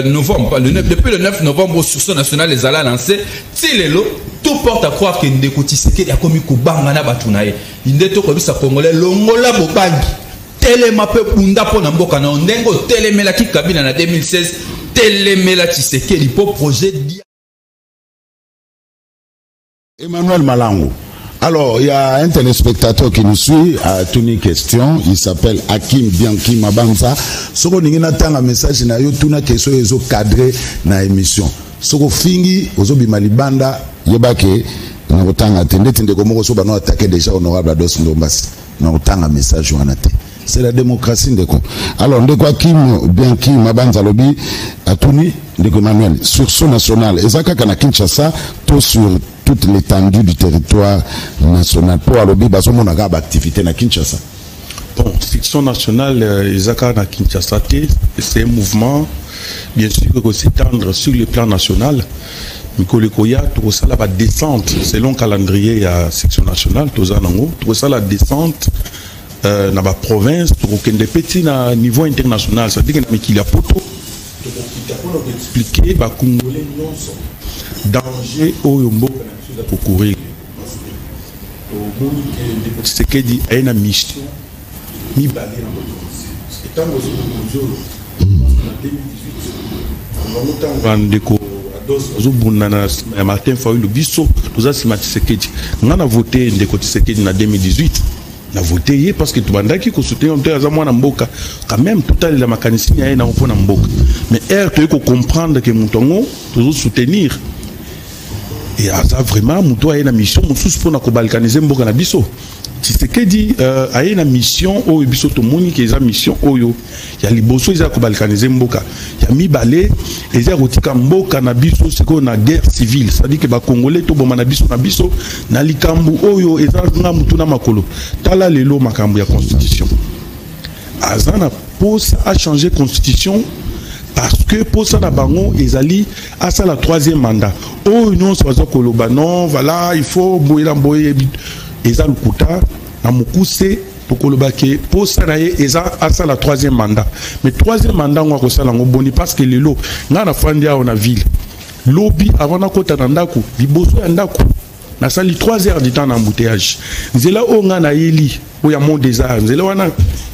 novembre, depuis le 9 novembre, au sursaut national, les ala lancé, Tilelo, tout porte à croire que Ndeko Tshisekedi a commis Kubanga na Batunaye. Indeto comme ça, Congolais, Longola Bobangi, Telemape Punda Ponamboka, Ndengo, Telemela qui cabine en 2016, Telemela Tshisekedi pour projet. Emmanuel Malango. Alors, il y a un téléspectateur qui nous suit à toute une question. Il s'appelle Hakim Bianchi Mabanza. Soko ningina tanga message na yo tuna question ezo cadré na émission. Soko fingi ozo bimalibanda yebake na kotanga tende komoko so bano attaquer déjà honorable Ados Ndombasi. Na kotanga message wana te. C'est la démocratie ndeko. Alors ndeko Hakim Bianchi Mabanza lobi atuni ndeko Emmanuel sur son national ezaka kana Kinshasa to sur toute l'étendue du territoire national pour alobi bazomona ka activité na Kinshasa. Bon, section nationale ezaka na Kinshasa c'est un mouvement bien sûr que s'étendre sur le plan national. Mikolo koya to ça la descente selon calendrier à section nationale to za nango to ça la descente na ba province to kende petit na niveau international ça dit que na mikili poto to ko expliquer ba congolais non danger oyo mboka na ko courir au monde que Tshisekedi a une mission mi balé na mboka c'est tant que zo na 2018 on va ndeko Ados Bunana Martin Fayulu biso toza sima Tshisekedi ngana voté ndeko Tshisekedi na 2018 na voté parce que tubandaki ko soutenir mteza mwana mboka quand même total la makanisi ya na mpona mboka mais to ko comprendre que mutongo tozo soutenir et ça vraiment muto a une mission mususu pona ko balkaniser mboka na biso Tshisekedi a une mission oyo biso to moni ke eza mission oyo ya liboso eza ko balkaniser mboka ya mibale eza kotika mboka na biso siko na guerre civile ça dit que ba congolais to boma na biso na likambu oyo eza nga mutu na makolo tala lelo makambu ya constitution azana pose a changer constitution parce que pour ça na bango ezali à ça la 3e mandat oh non ça va koloba non voilà il faut boyer eza lukuta na mukuse pokoloba ke pour ça na eza à ça la 3e mandat mais 3e mandat ngwa ko sala ngoboni parce que lelo nga na fandia on a ville lobby avant na kota na ndako liboso ya ndako na sali 3 heures du temps na embouteillage nzela o nga na yeli o ya monde des arts nzela wana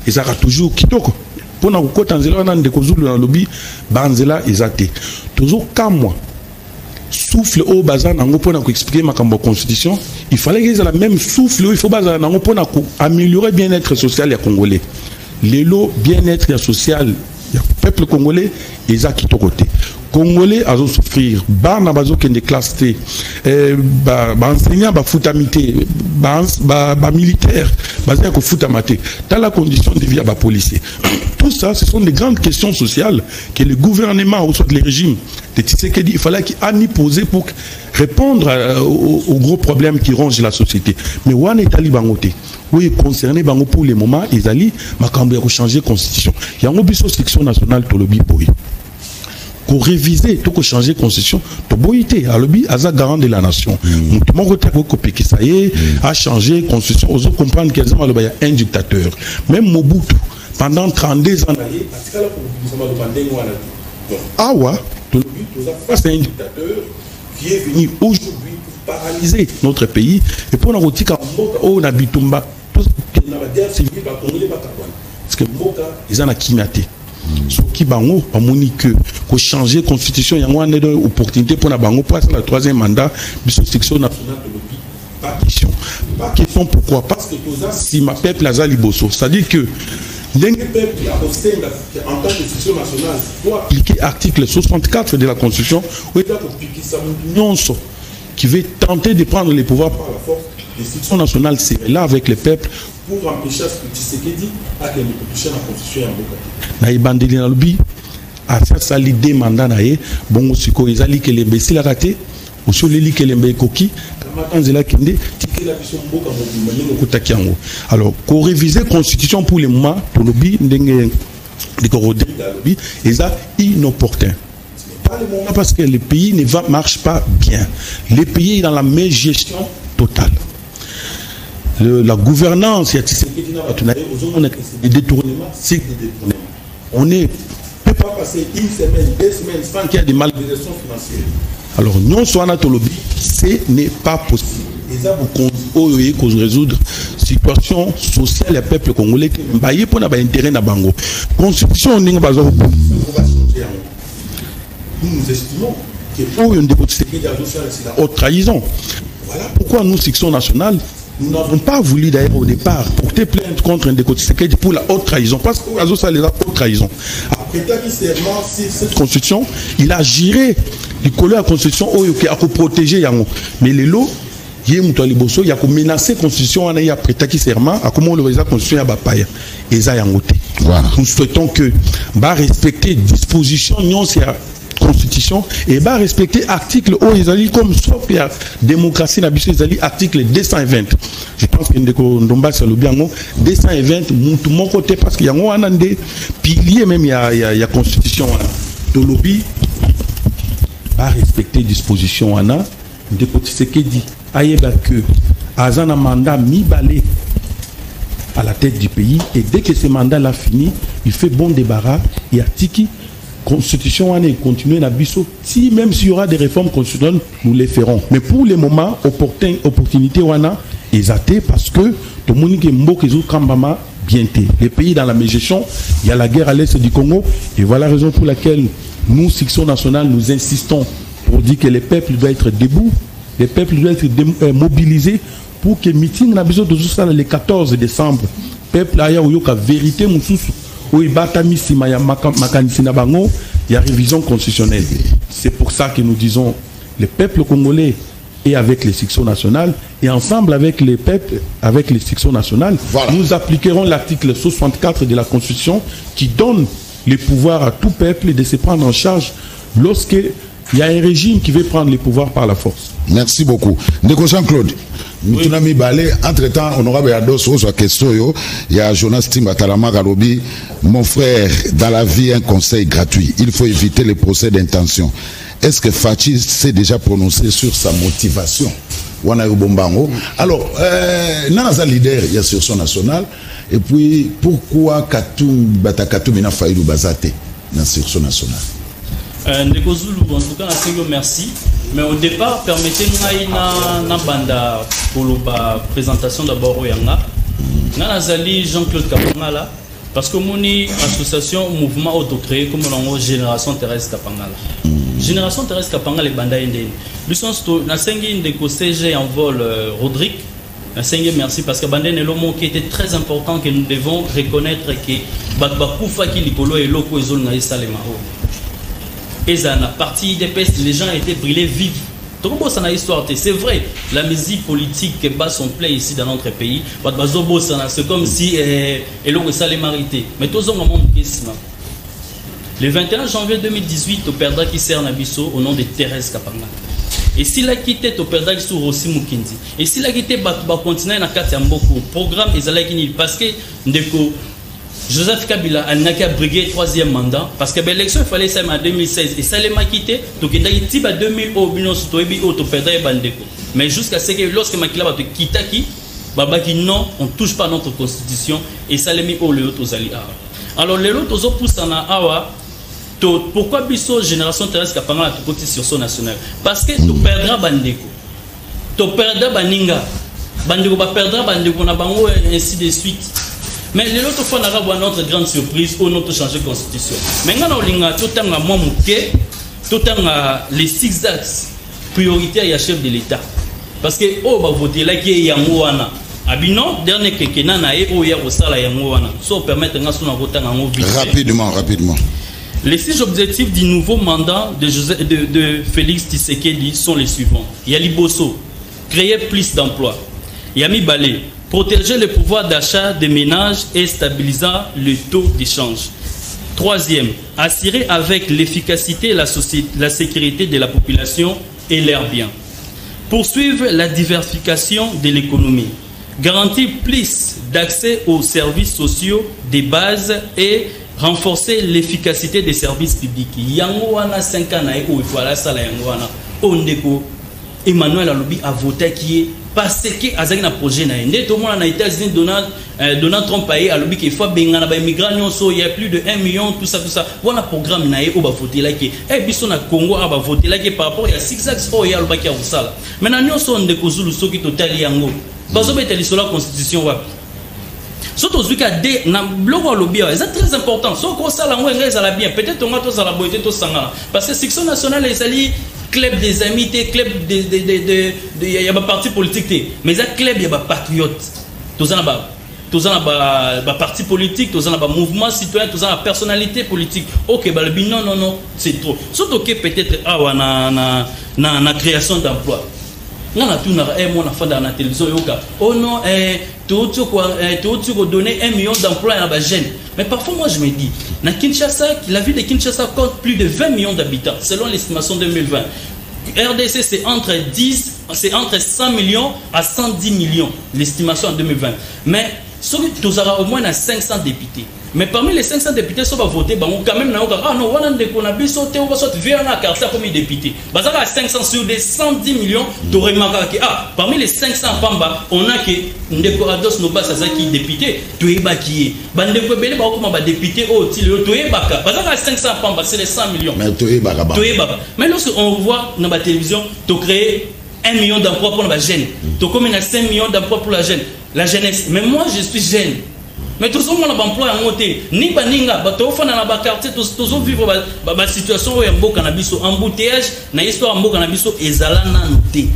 ezaka toujours kitoko pona kokota nzela wana ndeko zulu na lobby banzela ezate toujours kamwa souffle au bazar nango pona ko expliquer makambo constitution il fallait qu'ils aient la même souffle il faut bazar nango pona ko améliorer bien-être social ya congolais lelo bien-être social ya peuple congolais eza kitoko te congolais azo souffrir bana bazo kende classe T ba enseignant ba futamité ba militaire bazia ko futamate dans la condition de vie ba policier tout ça ce sont des grandes questions sociales que le gouvernement ou soit le régime de Tshisekedi il fallait qu'il y poser pour répondre aux gros problèmes qui rongent la société mais wana etali bangote oui concerné bango pour le moment ils allaient makambo ya ko changer constitution yango biso section nationale tolobi boy pour réviser, tout changer la constitution, tout boité, alobi, aza garant de la nation. Mon côté, ça y est, a changé la constitution, on comprendre qu'il y a un dictateur. Même Mobutu, pendant 32 ans, ah ouais, face à un dictateur qui est venu aujourd'hui pour paralyser notre pays et pour nous dire qu'on a bitumba parce que Mboka ils en a kimate ce qui bango a moni que changer constitution il y a une opportunité pour la bango passer le troisième mandat de cette section nationale de l'OPI. Pas question pourquoi parce que si ma peuple a liboso c'est-à-dire que le peuple en tant que section nationale doit appliquer l'article 64 de la constitution où il doit appliquer sa union qui veut tenter de prendre les pouvoirs par la force. Les sections nationales c'est là avec le peuple pour empêcher ce que Tshisekedi a que toucher la constitution en Mboka. Na ibandeli na lobi a faire ça l'idée mandat na ye bon siko ezali que l'imbécile a raté ou sur les que l'imbécile coquille alors, pour réviser la constitution pour le moment, pour le lobby, c'est inopportun. Pas le moment parce que le pays ne marche pas bien. Le pays est dans la meilleure gestion totale. La gouvernance, des détournements, c'est des détournements. On ne peut pas passer une semaine, 2 semaines sans qu'il y ait des malversations financières. Alors, non, soit lobby, ce n'est pas possible. Et ça, vous résoudre la situation sociale et peuple congolais qui est pour intérêt dans Bango. Constitution, nous estimons que pour une députation, c'est la haute trahison. Voilà pourquoi nous, section nationale, nous n'avons pas voulu d'ailleurs au départ porter plainte contre un députation pour la haute trahison. Parce que ça, les haute trahison. Après cette constitution, il a géré il colle la constitution qui a protéger Yango. Mais les lots, il y a menacé la constitution, il y a prêté serment, à comment le la constitution a bapaya. Et ça nous souhaitons que bah respecter les dispositions de la constitution et bah respecter l'article comme sauf la démocratie n'a article 220. Je pense que Ndomba c'est le bien 220 tout mon côté parce qu'il y a un des piliers même il y a constitution de lobby à respecter les dispositions de Tshisekedi ayeba que azana mandat mi balé à la tête du pays et dès que ce mandat l'a fini il fait bon débarras et atiki constitution et continuer na biso si même s'il y aura des réformes constitutionnelles nous les ferons mais pour le moment opportunité wana exaté parce que tout le monde qui mboka ezo kambama bienté les pays dans la mégestion il y a la guerre à l'est du Congo et voilà la raison pour laquelle nous, section nationale, nous insistons pour dire que les peuples doivent être debout, les peuples doivent être mobilisés pour que le meeting n'a besoin de ça le 14 décembre. Le peuple a eu la vérité, il y a révision constitutionnelle. C'est pour ça que nous disons le peuple congolais est avec les sections nationales et ensemble avec les peuples, avec les sections nationales, voilà. Nous appliquerons l'article 64 de la Constitution qui donne les pouvoirs à tout peuple de se prendre en charge lorsqu'il y a un régime qui veut prendre les pouvoirs par la force. Merci beaucoup. Ndeko Jean-Claude, entre-temps, honorable Ados, sur la question, il y a Jonas Timba Talama Garobi, mon frère, dans la vie, un conseil gratuit. Il faut éviter les procès d'intention. Est-ce que Fachi s'est déjà prononcé sur sa motivation? Alors, Nanaza leader, il y a sur son national. Et puis, pourquoi Katoum n'a failli le basater dans la section nationale? Ndeko Zulu, en tout cas, merci. Mais au départ, permettez-nous na banda pour la présentation d'abord au Yanga. Nanazali Jean-Claude Kapangala, parce que mon association mouvement auto-créé comme l'on Génération Terrestre Kapangala. Génération Terrestre Kapangala et banda indé. Bissonsto, na sengi ndeko CG en vol Rodrigue. Merci parce que Bandé est le mot qui était très important que nous devons reconnaître que Bakoufa qui likolo et loko ezol na isalema. Et ça na partie des pestes les gens étaient brûlés vifs. Donc bon ça na histoire c'est vrai la musique politique que bat son play ici dans notre pays c'est comme si eloko isalema marité mais tous on monde question. Le 21 janvier 2018 au perdra qui sert Nabiso au nom de Thérèse Kapanga. Et s'il a quitté au perdre sur Rossi Mukindi, et s'il a quitté Batuba continuer dans le Mboko, programme Ezalakini, parce que Ndeko Joseph Kabila a brigué 3e mandat, parce que l'élection il fallait ça en 2016, et ça l'a quitté, donc il a quitté 2000 au bilan sur Toebi au perdre Bandeko. Mais jusqu'à ce que lorsque Makila va te quitter, Babaki non, on ne touche pas notre constitution, et ça l'a mis au Léo Tozali. Alors les autres poussent en Awa. pourquoi biso génération terrestre kapanga la côté sur son national parce que tu perdras bandeko tu perdras baninga bandeko ba perdra bandeko na bango ainsi de suite mais les autres fois na ba notre grande surprise on auto changer constitution mais ngana olinga to tanga moi muke to tanga les 6 axes prioritaires ya chef de l'état parce que oh ba voter là qui yango wana abino dernier kekena na e o ya osala yango wana so permettre nga sona kotanga ngo vite rapidement. Les 6 objectifs du nouveau mandat de Félix Tshisekedi sont les suivants. Yali Bosso, créer plus d'emplois. Yami Balé, protéger le pouvoir d'achat des ménages et stabiliser le taux d'échange. Troisième, assurer avec l'efficacité la sécurité de la population et leurs biens. Poursuivre la diversification de l'économie. Garantir plus d'accès aux services sociaux de base et renforcer l'efficacité des services publics. Yango wana 5 ans na eko ifala sala yango wana ondeko Emmanuel Alobi a voté qui est parce que azaki na projet na ndé tout le monde na États-Unis Donald Trump a alobi qu'il faut bengana ba immigration so il y a plus de 1 million tout ça voilà programme na eko ba voter là qui et biso na Congo a ba voter là qui par rapport il y a 6 axes oh ya aloba ki a usala maintenant nyonso ndeko Zulu soki totali yango bazo beteli sur la constitution wapi. Surtout ce cas de na bloc lobby c'est très important so ko sala ngo ngeza la bien peut-être on va tous à la beauté tous sangala parce que section nationale les alliés club des amis club de y a pas parti politique mais ça club y a pas patriote tous en ba parti politique tous en ba mouvement citoyen tous en la personnalité politique OK ba non c'est trop surtout que peut-être na création d'emploi non na tout na moi na fanda na télévision yoka oh non tu donner 1 million d'emplois à la jeune. Mais parfois, moi, je me dis, la ville de Kinshasa compte plus de 20 millions d'habitants, selon l'estimation 2020. RDC, c'est entre 100 millions à 110 millions, l'estimation en 2020. Mais, tu auras au moins 500 députés. Mais parmi les 500 députés, ça va voter, quand même, ah non, on a des conabis, on va sortir vers la carte comme député. Parce que 500 sur des 110 millions, tu aurais marqué, parmi les 500 pamba, on a que Ndekorados no basa qui député, tu es baquillé. Bandeko Bele, comme député, tu es baka. Parce que 500 pamba, c'est les 100 millions. Mais tu es baka. Mais lorsqu'on voit dans la télévision, tu crées 1 million d'emplois pour la jeune. Tu as 5 millions d'emplois pour la jeunesse. Mais moi, je suis jeune. Mais tout le monde a emploi à monter. Ni baninga, bato fana na ba quartier, tous vivre ba situation où y a beaucoup cannabis, embouteillage, na histoire beaucoup cannabis ezala na noté.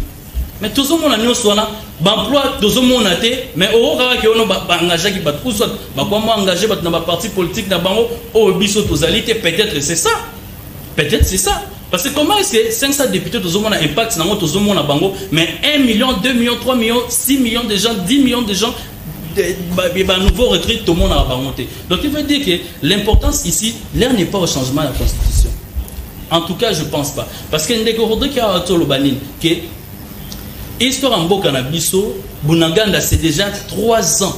Mais tout le monde a nyonso na emploi, tout le monde a té, mais au cas que on ba engagé qui bat ou soit ba comment engager bat na ba parti politique na bango au biso tozalité peut-être c'est ça. Peut-être c'est ça. Parce que comment est-ce que 500 députés tout le monde a impact na tout le monde a bango, mais 1 million, 2 millions, 3 millions, 6 millions de gens, 10 millions de gens nouveau retrait, tout le monde a remonté. Donc il veut dire que l'importance ici, l'air n'est pas au changement de la Constitution. En tout cas, je ne pense pas. Parce que que l'histoire en Bokanabiso, Bunaganda, c'est déjà 3 ans.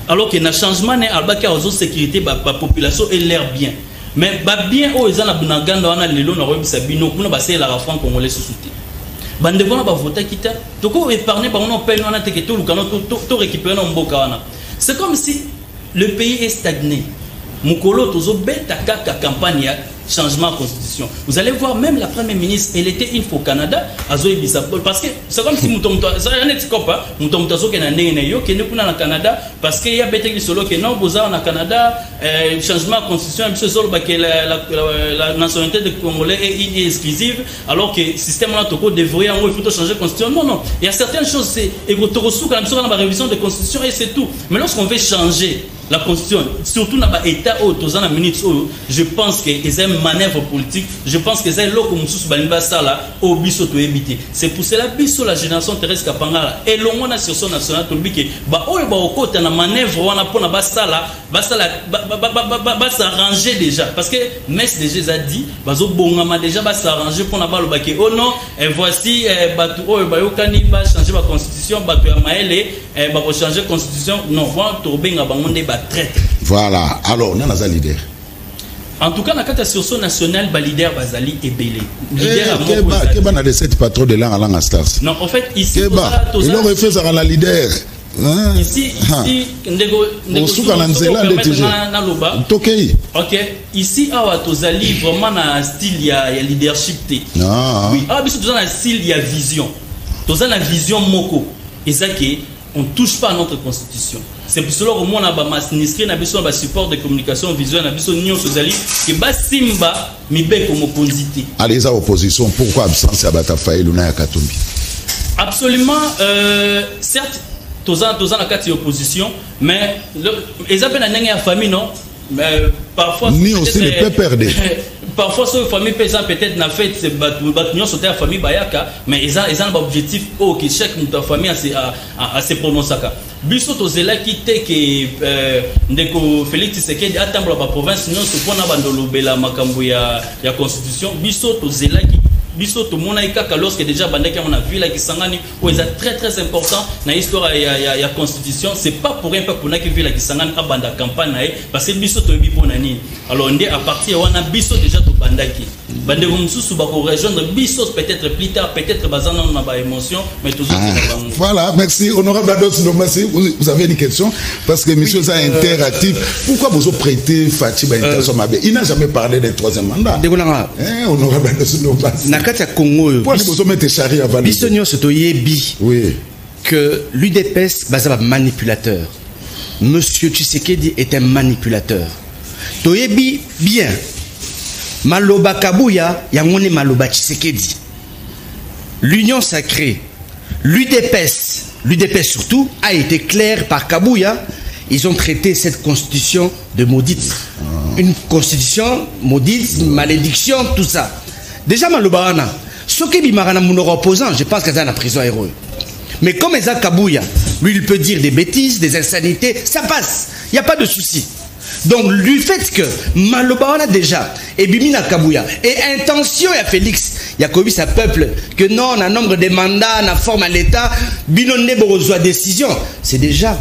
Alors que le changement n'est pas de sécurité de la population et l'air bien. Mais bien, ils ont Bunaganda, on a les lots, on a Sabino, on a la France congolais sous soutien. Bande bona ba voter kita toko épargner ba on paye na teke to lukano to récupérer na mboka wana. C'est comme si le pays est stagné. Mukolo tozo beta kaka campagne changement de constitution. Vous allez voir même la première ministre, elle était une fois au Canada, parce que c'est comme si ça rien n'est pas mutomto qui na ndenge yo qui ne kuna na Canada parce qu'il y a bête qui solo que non boza na Canada changement de constitution parce que la nationalité de Congolais est exclusive alors que le système là toko devrait il faut changer de constitution. Non, il y a certaines choses c'est et vous torosu quand même sur la révision de constitution et c'est tout. Mais lorsqu'on veut changer la constitution, surtout dans l'État où je pense que c'est une manœuvre politique, je pense que c'est l'eau comme sous Balimba Sala au biso to éviter. C'est pour cela biso la génération terrestre Kapangala et l'on a sur son national to bike ba o ba okota na manœuvre wana pona basala s'arranger déjà parce que Mess déjà a dit bazo bongama déjà ba s'arranger pour na ba lobake oh non et voici batu o ba yokani ba changer la constitution batu ya maele ba changer constitution non va to benga bangonde ba traite. Voilà, alors, nous avons un leader. En tout cas, dans la situation nationale, le leader Bazali est belé. Keba n'a de 7 patrons de langue à langue à Stars. Non, en fait, ici, il aurait fait ça à la leader. Ici, ok, ici, Tozali vraiment un style, il y a leadership. Oui, biso un style, il y a vision. Tozali la vision moko. Et ça qui on ne touche pas à notre constitution. C'est pour cela que moi, on a administré un support de communication visuelle, on qui est simba, mais comme opposité. Allez, les oppositions, pourquoi absence à Batafaye, Luna Katumbi? Absolument, certes, tous ans la carte opposition, mais ils appellent la famille, non? Mais parfois, ni aussi ne peut perdre. Parfois, sur famille peut-être n'a fait c'est battre sur la famille Bayaka, mais ils ont un objectif que chaque famille a se prononcer. Biso tozela qui te que ndeko Félix Tshisekedi atambula ba province non se pona bandolobela makambo ya constitution. Biso tozela qui biso to mona ikaka lorsque déjà bandaki on a vu la Kisangani où c'est très important dans l'histoire ya constitution. C'est pas pour rien pas pour que vu la Kisangani a banda campagne parce que biso to bi ponani. Alors on est à partir wana biso déjà to bandaki. Bande mususu ba ko rejoindre biso peut-être plus tard peut-être bazana on a ba émotion mais toujours voilà, merci honorable Ados Nomasi, vous avez une question parce que monsieur ça interactif. Pourquoi vous avez prêté Fatima Intention Mabe? Il n'a jamais parlé des troisième mandat. Honorable Ados Nomasi. Nakata Congo. Pourquoi vous mettez Chari à valider? Bisogno Sotoyebi. Oui. Que l'UDPS bazaba manipulateur. Monsieur Tshisekedi est un manipulateur. Toyebi bien. Maloba Kabuya, Yangone Maloba Tshisekedi. L'union sacrée, l'UDPS surtout, a été claire par Kabuya. Ils ont traité cette constitution de maudite. Une constitution maudite, malédiction, tout ça. Déjà Maloba Ana, Sokebi Marana Mounora opposant, je pense qu'elle est en prison héros. Mais comme Eza Kabuya, lui il peut dire des bêtises, des insanités, ça passe. Il n'y a pas de souci. Donc, du fait que Maloba a déjà, et Bimina Kabuya, et intention à Félix, il y a comme ça peuple, que non, on a un nombre de mandats, on a forme à l'État, Binon Neborozoa décision, c'est déjà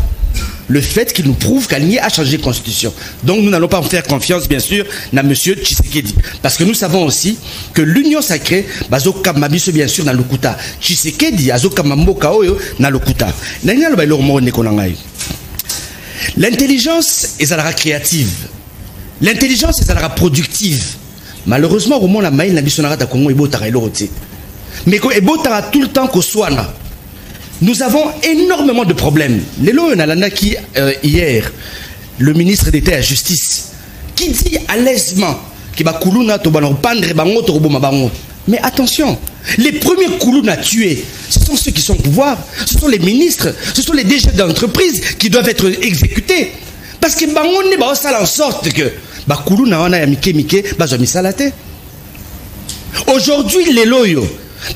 le fait qu'il nous prouve qu'Aligné a changé de constitution. Donc, nous n'allons pas en faire confiance, bien sûr, à M. Tshisekedi. Parce que nous savons aussi que l'union sacrée, Bazoka Mabiso, bien sûr, dans le Kuta. Tshisekedi, Azoka Mamboka, dans le Kuta. L'intelligence est créative. L'intelligence est productive. Malheureusement, au monde, la maïl n'a pas de Congo et Botara et l'autre. Mais quand Botara tout le temps qu'au Soana, nous avons énormément de problèmes. Lélo Nalanaki hier, le ministre d'État à la Justice, qui dit à l'aisement qu'il va Koulouna Tobano Pandre Bango Toroboma Bango. Mais attention, les premiers Koulouna tués, ce sont ceux qui sont au pouvoir, ce sont les ministres, ce sont les DG d'entreprise qui doivent être exécutés. Parce que Bango n'est pas en sorte que Koulouna wana ya mike mike bazo salate. Aujourd'hui les loyo,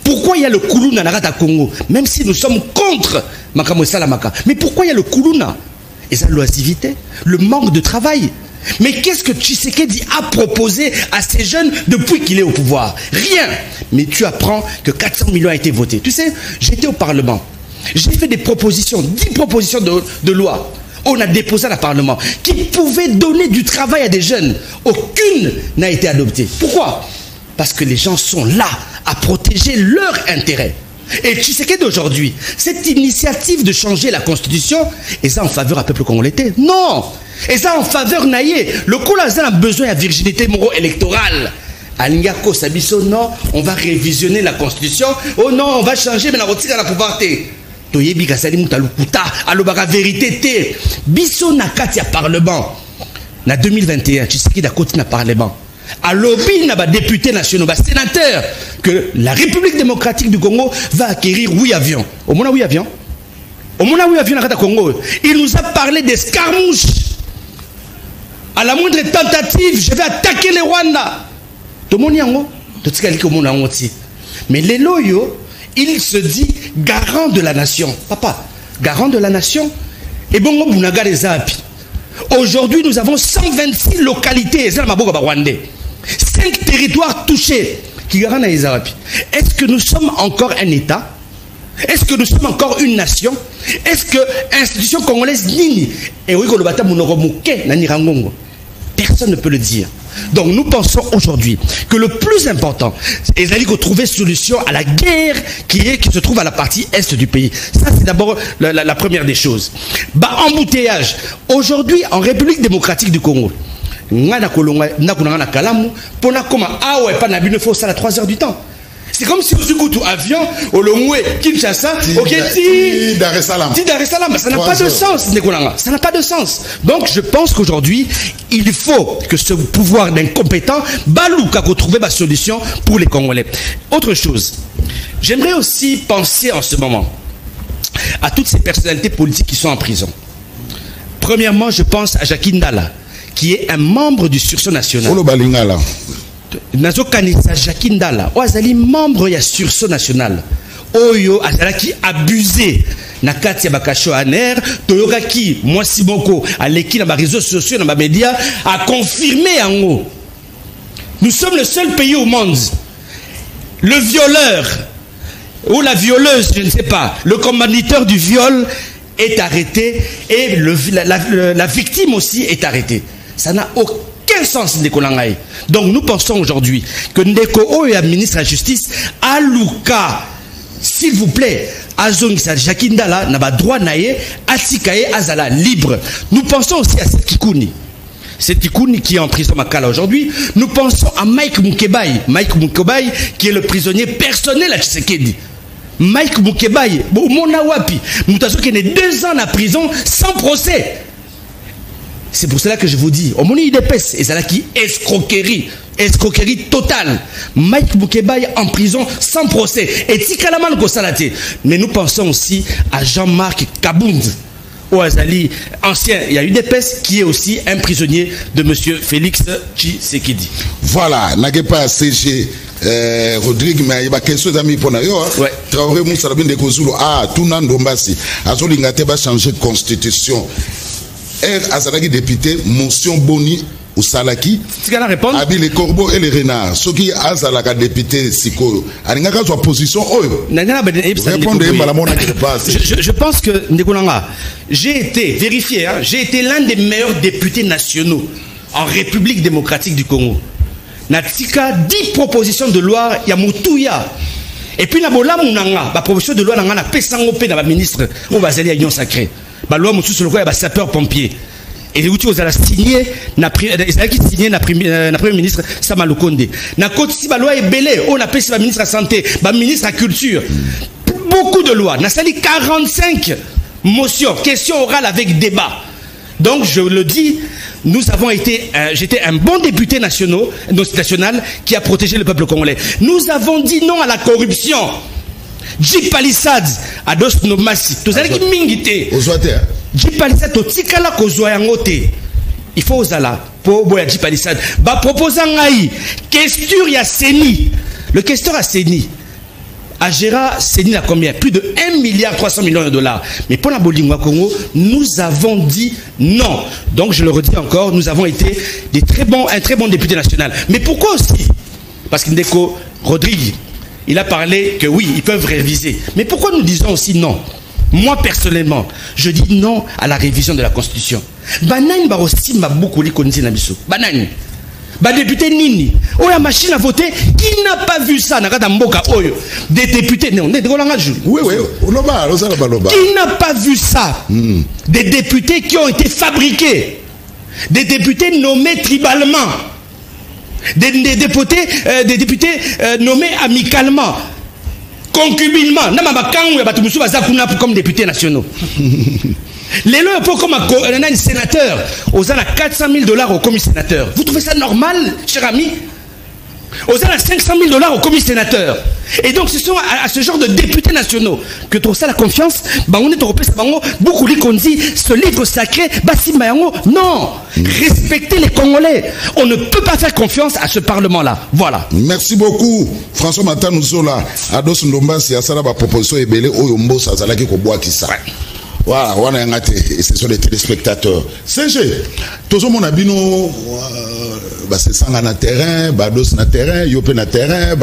pourquoi il y a le Koulouna Narata Congo, même si nous sommes contre Makamo Salamaka, mais pourquoi il y a le Koulouna? Et ça l'oisivité, le manque de travail. Mais qu'est-ce que Tshisekedi a proposé à ces jeunes depuis qu'il est au pouvoir? Rien. Mais tu apprends que 400 millions ont été votés. Tu sais, j'étais au Parlement. J'ai fait des propositions, 10 propositions de loi. On a déposé à la Parlement qui pouvaient donner du travail à des jeunes. Aucune n'a été adoptée. Pourquoi? Parce que les gens sont là à protéger leurs intérêts. Et Tshisekedi d'aujourd'hui, cette initiative de changer la constitution, est ça en faveur à peuple congolais? Non. Et ça en faveur naïe. Le Koulazan a besoin de virginité morale-électorale. Alingako Sabiso, non, on va révisionner la constitution. Oh non, on va changer, mais la routine à la pauvreté. Toyebi Kasali Moutalukuta, alobara vérité té. Biso Nakati à Parlement. Na 2021, Tshisekedi a continué à Parlement. À l'objet n'a député national, sénateur, que la République démocratique du Congo va acquérir 8 avions. Au moins 8 avions. Au moins 8 avions dans le Congo. Il nous a parlé d'escarmouches. À la moindre tentative, je vais attaquer les Rwanda. Mais les loyaux, il se dit garant de la nation. Papa, garant de la nation. Et bon, aujourd'hui, nous avons 126 localités. 5 territoires touchés. Est-ce que nous sommes encore un État? Est-ce que nous sommes encore une nation? Est-ce que l'institution congolaise Nini et personne ne peut le dire. Donc nous pensons aujourd'hui que le plus important, c'est de trouver solution à la guerre qui se trouve à la partie est du pays. Ça, c'est d'abord la première des choses. Embouteillage. Aujourd'hui, en République démocratique du Congo, à 3 heures du temps. C'est comme si vous écoutez avion, au Lomoué, Kinshasa, ok, Dar es Salaam. Ça n'a pas de sens, ça n'a pas de sens. Donc je pense qu'aujourd'hui, il faut que ce pouvoir d'incompétent, Balouka, trouver ma solution pour les Congolais. Autre chose, j'aimerais aussi penser en ce moment à toutes ces personnalités politiques qui sont en prison. Premièrement, je pense à Jacques Ndala, qui est un membre du sursaut national. Nazo kanisa Jacques Ndala, Oazali membre ya sursaut national. Oyo azalaki abusé na kati ya bakasho aner, toyokaki mwasi moko aleki na ba réseaux sociaux na ba médias a confirmé yango. Nous sommes le seul pays au monde. Le violeur ou la violeuse, je ne sais pas, le commanditeur du viol est arrêté et la victime aussi est arrêtée. Ça n'a aucun sens, Ndeko Langaï. Donc nous pensons aujourd'hui que Ndeko Oya, ministre de la Justice, Alouka, s'il vous plaît, Azongisa Jacques Ndala n'a pas droit naïe, Atikaye Azala libre. Nous pensons aussi à cette Kikouni. C'est Kikouni qui est en prison Makala aujourd'hui. Nous pensons à Mike Mukebai. Mike Mukebai qui est le prisonnier personnel à Tshisekedi. Mike Mukebai, Mona Wapi, Moutazo qui est 2 ans en prison sans procès. C'est pour cela que je vous dis, au moment où il dépasse, et c'est là qui escroquerie totale. Mike Mukebai en prison sans procès. Et Tikalaman Kosalate. Mais nous pensons aussi à Jean-Marc Kabound, au Azali, ancien, il y a eu des pestes qui est aussi un prisonnier de M. Félix Tshisekedi. Voilà, n'a pas CG Rodrigue, mais il y a quelque d'amis pour nous. Traoré Moussalabine de Kozulu, tout le monde Azolingate va changer de constitution. Azalaki député, motion Boni ou Salaki. Abi les corbeaux et les renards. Ce qui Azalaka député Siko. Aringaka soit position. Je pense que Ndekolanga, j'ai été vérifié, hein, j'ai été l'un des meilleurs députés nationaux en République démocratique du Congo. Natika 10 propositions de loi Yamutouya. Et puis Nabola Mounanga, la proposition de loi Nanga Pesango P dans la ministre au Bazali à Union Sacrée. La loi Moussou sur le quoi il y a sapeur-pompier. Et les outils, vous allez signer, Premier ministre Samaloukonde. Na côté si la loi est belée, on appelle la ministre de la Santé, la ministre de la Culture. Beaucoup de lois. Na sali 45 motions, questions orales avec débat. Donc je le dis, nous avons été, j'étais un bon député national qui a protégé le peuple congolais. Nous avons dit non à la corruption. Jeep Palisades, Ados Nomasi, tous allez qui mingite. Jeep Palisades, Totikala Kozoyangote. Il faut aux ala pour boya Jeep Palisades. Ba proposant aïe, question ya Seni. Le questeur a Seni. Agera Seni a combien? Plus de 1,3 milliard de dollars. Mais pour la Bolingwa Congo, nous avons dit non. Donc je le redis encore, nous avons été un très bon député national. Mais pourquoi aussi? Parce que Ndeko Rodrigue, il a parlé que oui, ils peuvent réviser. Mais pourquoi nous disons aussi non? Moi, personnellement, je dis non à la révision de la Constitution. Banane Barossi m'a beaucoup li konzi na biso. Banane. Ba député Nini. Oh, la machine à voter. Qui n'a pas vu ça? Des députés. Non, oui, oui. Qui n'a pas vu ça? Des députés qui ont été fabriqués. Des députés nommés tribalement. Des députés nommés amicalement, concubinement. Comme députés nationaux. Les lois comme un sénateur, aux a 400 000 $ au commis sénateur. Vous trouvez ça normal, cher ami? Aux a 500 000 $ au commis sénateur. Et donc ce sont à ce genre de députés nationaux que tu as la confiance. On est européen, beaucoup de dit ce livre sacré, non, respectez les Congolais. On ne peut pas faire confiance à ce Parlement-là. Voilà. Merci beaucoup, François Matanouzola. Ados Ndomba, si Asala va proposition ebele oyombo sazalaki ko boa kisa. Voilà, ce sont les téléspectateurs. CG, tout le monde a dit c'est ça na terrain, Bados na terrain, Yopé na terrain,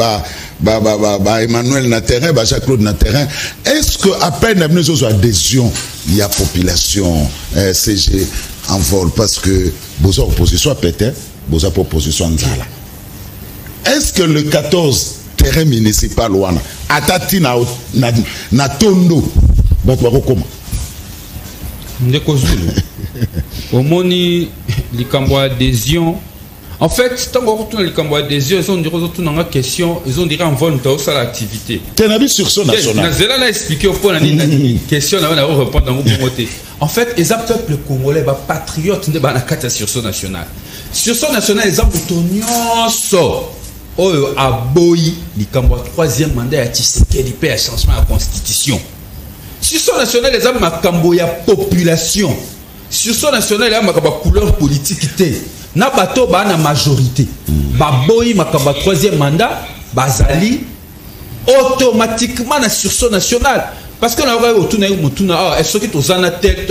Emmanuel na terrain, Jacques-Claude na terrain. Est-ce que à peine nous avons adhésion, il y a population CG en vol parce que vos oppositions peut-être boza proposition nzala. Est-ce que le 14 terrain municipal wana atati na tondo bato bakokoma ndeko Zulu omoni likambo adhésion. En fait, tant qu'on retourne les cambouis adhésion, ils ont dit une question, ils ont dit en vol de l'activité. Tenabi sur son national. Vous allez expliquer au point de question, on va répondre dans vos côtés. En fait, les peuples congolais, les patriotes, ne sont sur son national. Sur son national, les Amboutonions sont aboyi, les cambouis troisième mandat à Tshisekedi paix à changement de la constitution. Sur son national, les Amboutonions population. Sur son national, les Amboutonions couleur politique. Na bato ba na majorité baboyi makamba troisième mandat bazali automatiquement na sursaut national parce que na va otuna mutuna est-ce que tozana tel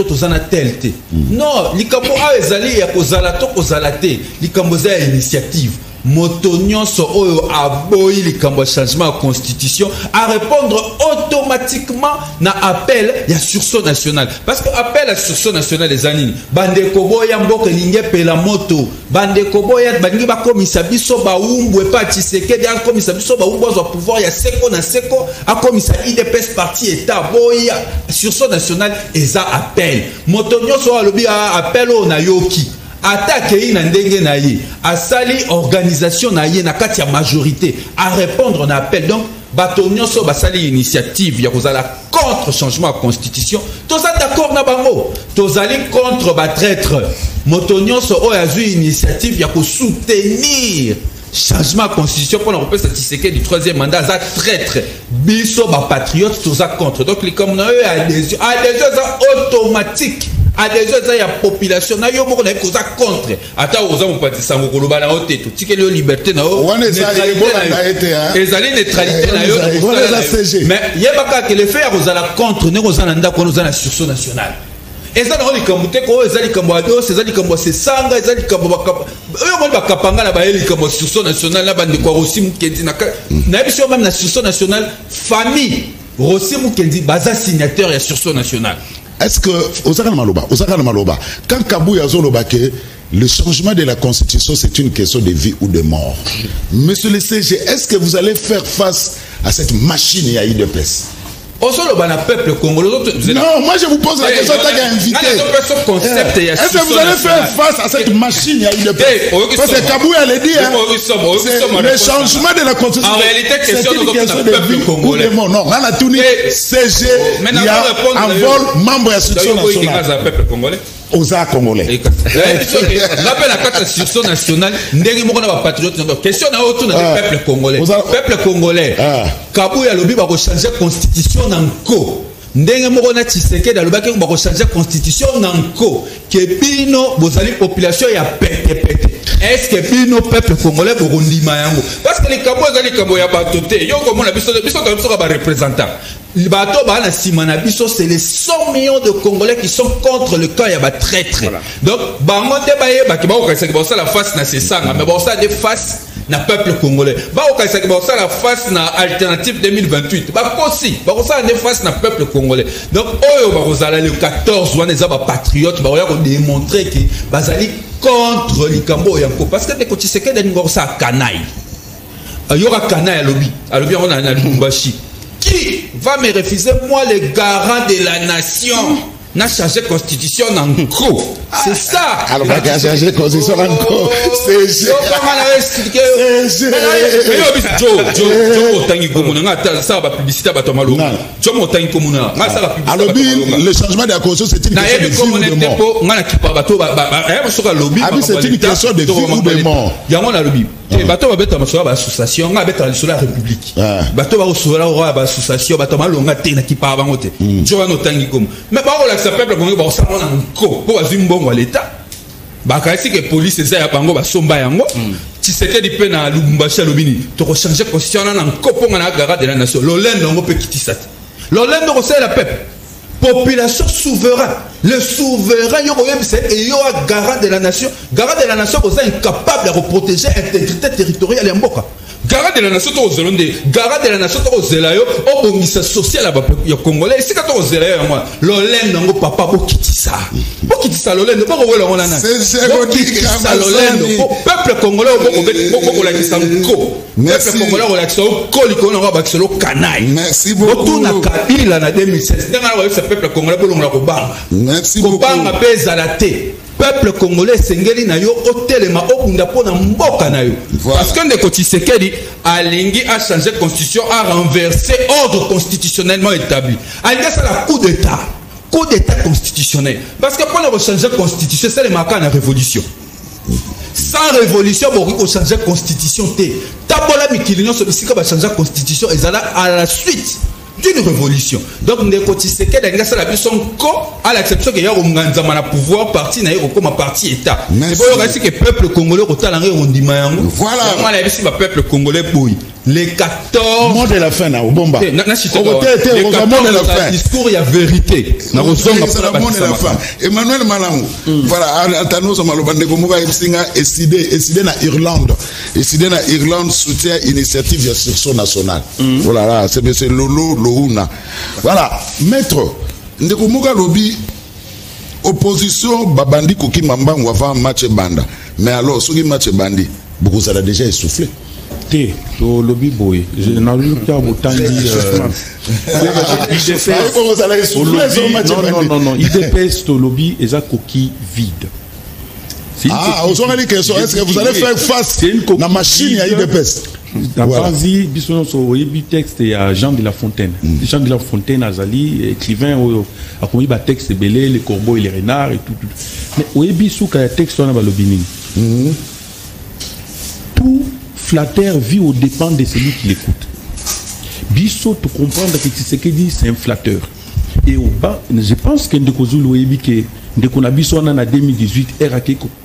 non likambo a ezali ya kozala to kozala te likambo za initiative moto nyonso oyo aboyi likambo changement de constitution à répondre automatiquement na appel ya sursaut national parce que appel à sursaut national les anini bande koboya mboka linge pela moto bande koboya bangi ba komisa biso ba umbwe pa Tshisekedi a komisa biso ba umbwa za pouvoir ya seko na seko a komisa IDPS parti état boya sursaut national eza appel moto nyonso alobi appel o na yoki attaque na ndenge na ye asali organisation na ye na kati ya majorité à répondre na appel donc bato nyonso basali initiative ya kozala contre changement de constitution toza d'accord na bango tozali contre ba traître moto nyonso oyo azui initiative ya ko soutenir changement de constitution pour l'Europe Tshisekedi du troisième mandat za traître biso ba patriote toza contre donc les comme na eux adhésion automatique adhésion à la population na yo moko na koza contre ata oza mopatisa ngokoloba na ote to tikeli liberté na o ezali neutralité na yo mais yebaka que le faire ozala contre ne kozana ndako ozana sursaut national ezali na likambo te ko ezali likambo ado ezali likambo sesanga ezali likambo oyo moni bakapanga na ba likambo sursaut national na bande kwa Rossi Mukendi na biso même na sursaut national famille Rossi Mukendi baza signateur ya sursaut national. Est-ce que, quand Kabou Yazoloba que le changement de la constitution c'est une question de vie ou de mort, monsieur le CG, est-ce que vous allez faire face à cette machine à IDPS? Peuple congolais. Non, moi je vous pose la question tant qu'invité. Est-ce que vous allez faire face à cette machine à IDPS? Parce que Kabou allait dire le changement de la constitution. En réalité, c'est une question de vie ou de mort. Non, Rana Touni, CG, il y a un vol membre de la institution nationale. Oza congolais. Rappelle la carte sursaut national. Ndenge moko na ba patriote. Question na autour na peuple congolais. Peuple congolais. Kabou ya lobi ba ko changer constitution nanko. Ndenge moko na Tshisekedi aloba ke ba ko changer constitution nanko. Ke bino bozali population ya pete. Est-ce que bino peuple congolais bo ndima yango? Parce que les Kabou ezali kambo ya batote. Yo ko mona biso ba représentant. C'est les 100 millions de Congolais qui sont contre le camp ya traître. Voilà. Donc, la face na sesanga, mais bon ça des faces na peuple congolais. La face na alternative 2028. Ça des faces na peuple congolais. Donc, le 14 on patriotes, démontrer que bazali contre les Kambo yanko parce que les Tshisekedi n'ingor ça canaille. Il y aura canaille à lobby on a Lubumbashi. Qui va me refuser, moi, le garant de la nation? N'a changé constitution en cours. C'est ça. Alors, on va changer constitution en cours. C'est le changement de la constitution, c'est une question de vie ou de mort. Bato ba beta masoba association nga beta lisolo la république bato ba osola ora ba association bato malonga te na kipa bango te njoba no tangi comme mais ba ko la peuple kongo ba osala na nko po azimbongo à l'état ba kasi que police eza ya bango ba somba yango Tshisekedi pe na Lubumbashi lobini to ko changer constitution na nko ponga na garde de la nation lolendo ngo pe kitisa lolendo ko c'est la peuple population souverain. Le souverain, c'est garant de la nation. Garant de la nation, vous êtes incapable de protéger l'intégrité territoriale. Garant de la nation to zelonde, garant de la nation to zelayo, o bongisa social ya congolais, c'est quand to zelayo moi, lolem nango papa bo kitisa. Bo kitisa lolem, bo ko wela ngona na. C'est kitisa lolem, peuple congolais bo la kitisa ko. Peuple congolais ko la kitisa ko likona ba bakiselo kanai. Merci beaucoup. Boto na kabila na 2016. Ndanga wa peuple congolais bo longa ko banga. Merci beaucoup. Ko banga pesa la te. Peuple congolais sengeli na yo otelema okunda pona mboka na yo parce que ndeko Tshisekedi alingi a changé constitution, a renversé ordre constitutionnellement établi, alingi ça la coup d'état constitutionnel parce que pour changer constitution c'est le marquant la révolution. Sans révolution on changer constitution té tabola mikilino so bisika ba changer constitution ezala à la suite d'une révolution. Donc ndeko Tshisekedi alinga sala biso ko à l'exception que ya nganzama na pouvoir parti na yo comme parti état. C'est pour dire que peuple congolais otalanga ondima yango. Voilà. Moi la bisi ba peuple congolais boy. Les 14 mot de la fin na Obomba. Les 14 discours il y a vérité. Na rozonga pour la mot de la fin. Emmanuel Malangu. Voilà, atano so maloba ndeko muka esinga eside na Irlande. Eside na Irlande soutient initiative de sursaut national. Voilà là, c'est monsieur Lolo Lohuna. Voilà, maître ndeko muka lobi opposition babandi koki mambango avant match banda. Mais alors soki match bandi, beaucoup ça a déjà essoufflé. To lobby boy, je n'ai pas autant dit. Non, IDPS to lobby est un coquille vide. Ah, vous avez dit que est-ce que vous allez faire face à la machine à IDPS? Dans Banzi, bisous sur le texte il y a Jean de La Fontaine. Jean de La Fontaine, Azali, écrivain, a commis un texte belé, les corbeaux et les renards et tout. Mais au bisous qu'il y a texte on a lobbying. Tout flatteur vit aux dépens de celui qui l'écoute. Bissot, tu comprends que ce qu'il dit, c'est un flatteur. Et au bas, je pense que Ndekozulu Ebi que Ndekonabiso en 2018 a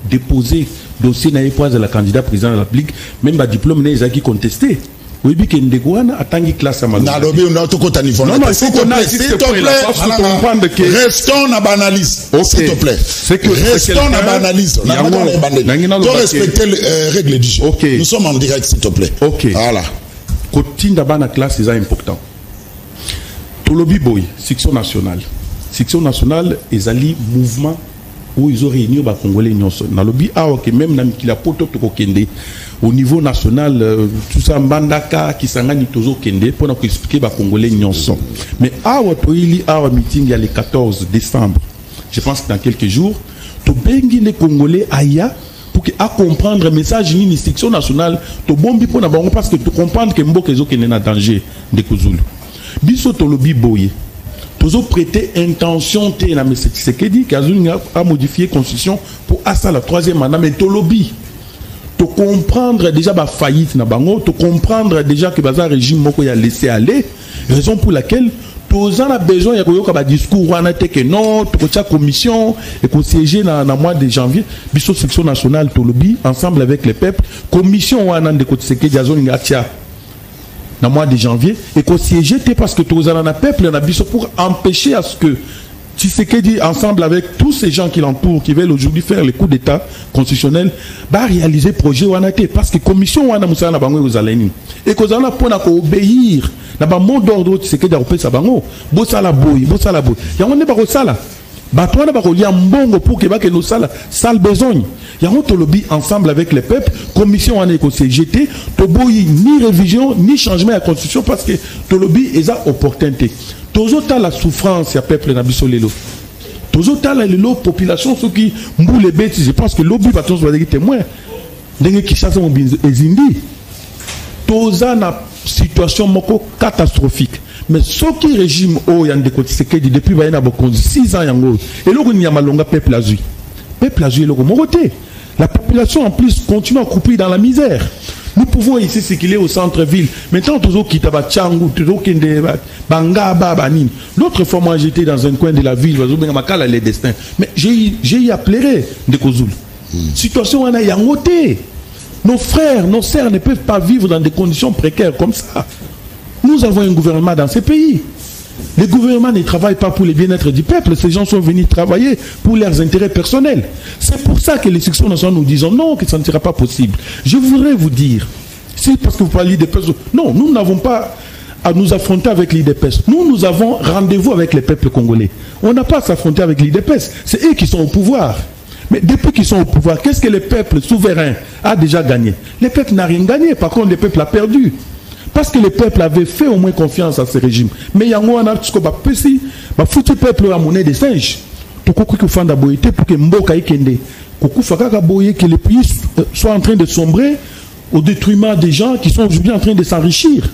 déposé dossier na époise de la candidat président de la République, même le diplôme n'a qui contesté. Oui, que Ndekouana a tangi classe à Malou. Non, il faut qu'on aille, s'il te plaît. Restons dans l'analyse, s'il te plaît. Restons dans l'analyse. Tu respecter les règles du jeu. Nous sommes en direct, s'il te plaît. Voilà. Côté dans la classe, c'est important. Tolobi Boy, section nationale. Section nationale, ils allaient mouvement où ils ont réuni les Congolais. Dans le lobby, même dans la poto au niveau national, tout ça, Mbandaka, qui s'engage toujours Kende, pour expliquer les Congolais. Mais à un meeting, il y a le 14 décembre, je pense que dans quelques jours, tu bengi les Congolais aïa pour comprendre le message de la section nationale, tu bombi pour parce que tu comprends que Mboka est en danger de Kouzoulou. Biso Tolobi Boye. Toujours prêter intention de la Tshisekedi qui a modifié la constitution pour assa la troisième mandat. Mais Tolobi, tu comprendre déjà la faillite na bango, tu comprendre déjà que le régime moko a laissé aller, raison pour laquelle tu as besoin de discours que non, tu as commission et qu'on siège dans le mois de janvier, biso section nationale Tolobi ensemble avec les peuples, commission wana de Tshisekedi a zone ngatia dans le mois de janvier et qu'on siège parce que tous les peuple pour empêcher à ce que Tshisekedi ensemble avec tous ces gens qui l'entourent qui veulent aujourd'hui faire le coup d'état constitutionnel va réaliser projet wanate parce que commission wana musala na bango ezaleni et qu'on a pour obéir na ba mot d'ordre Tshisekedi a repesa bango bosala boy yango ne ba ko sala bato wana ba ko lia mbongo pour que ba ke no sala sale besogne yango to lobby ensemble avec les peuples commission wana ko CGT to boyi ni révision ni changement à la constitution parce que to lobby est à opportunité toujours la souffrance ya peuple na biso lelo toujours la lelo population ceux qui mboule bêtes je pense que lobby va tous être témoin ndenge ki chasse mo ezindi toza na situation moko catastrophique mais ce qui régime o yande ko Tshisekedi depuis ba na bokonzi 6 ans yango et loko ni malonga peuple azui loko moroté la population en plus continue à couper dans la misère. Nous pouvons ici circuler au centre-ville. Maintenant, toujours Kitaba Tchangou, toujours Kende Banga Babanin. L'autre fois, moi, j'étais dans un coin de la ville, les destins. Mais j'ai y appelé de Kozoul. Situation, on a yangoté. Nos frères, nos sœurs ne peuvent pas vivre dans des conditions précaires comme ça. Nous avons un gouvernement dans ces pays. Les gouvernements ne travaillent pas pour le bien-être du peuple. Ces gens sont venus travailler pour leurs intérêts personnels. C'est pour ça que les sections nationales nous disent non, que ça ne sera pas possible. Je voudrais vous dire, C'est parce que vous parlez d'IDPS. Non, nous n'avons pas à nous affronter avec l'IDPS. Nous avons rendez-vous avec les peuples congolais. On n'a pas à s'affronter avec l'IDPS. C'est eux qui sont au pouvoir. Mais depuis qu'ils sont au pouvoir, qu'est-ce que le peuple souverain a déjà gagné? Le peuple n'a rien gagné. Par contre, le peuple a perdu. Parce que le peuple avait fait au moins confiance à ce régime. Mais il y a un foutu peuple à monnaie des singes. Pour que Mboka Ikende, que les pays soient en train de sombrer au détriment des gens qui sont aujourd'hui en train de s'enrichir.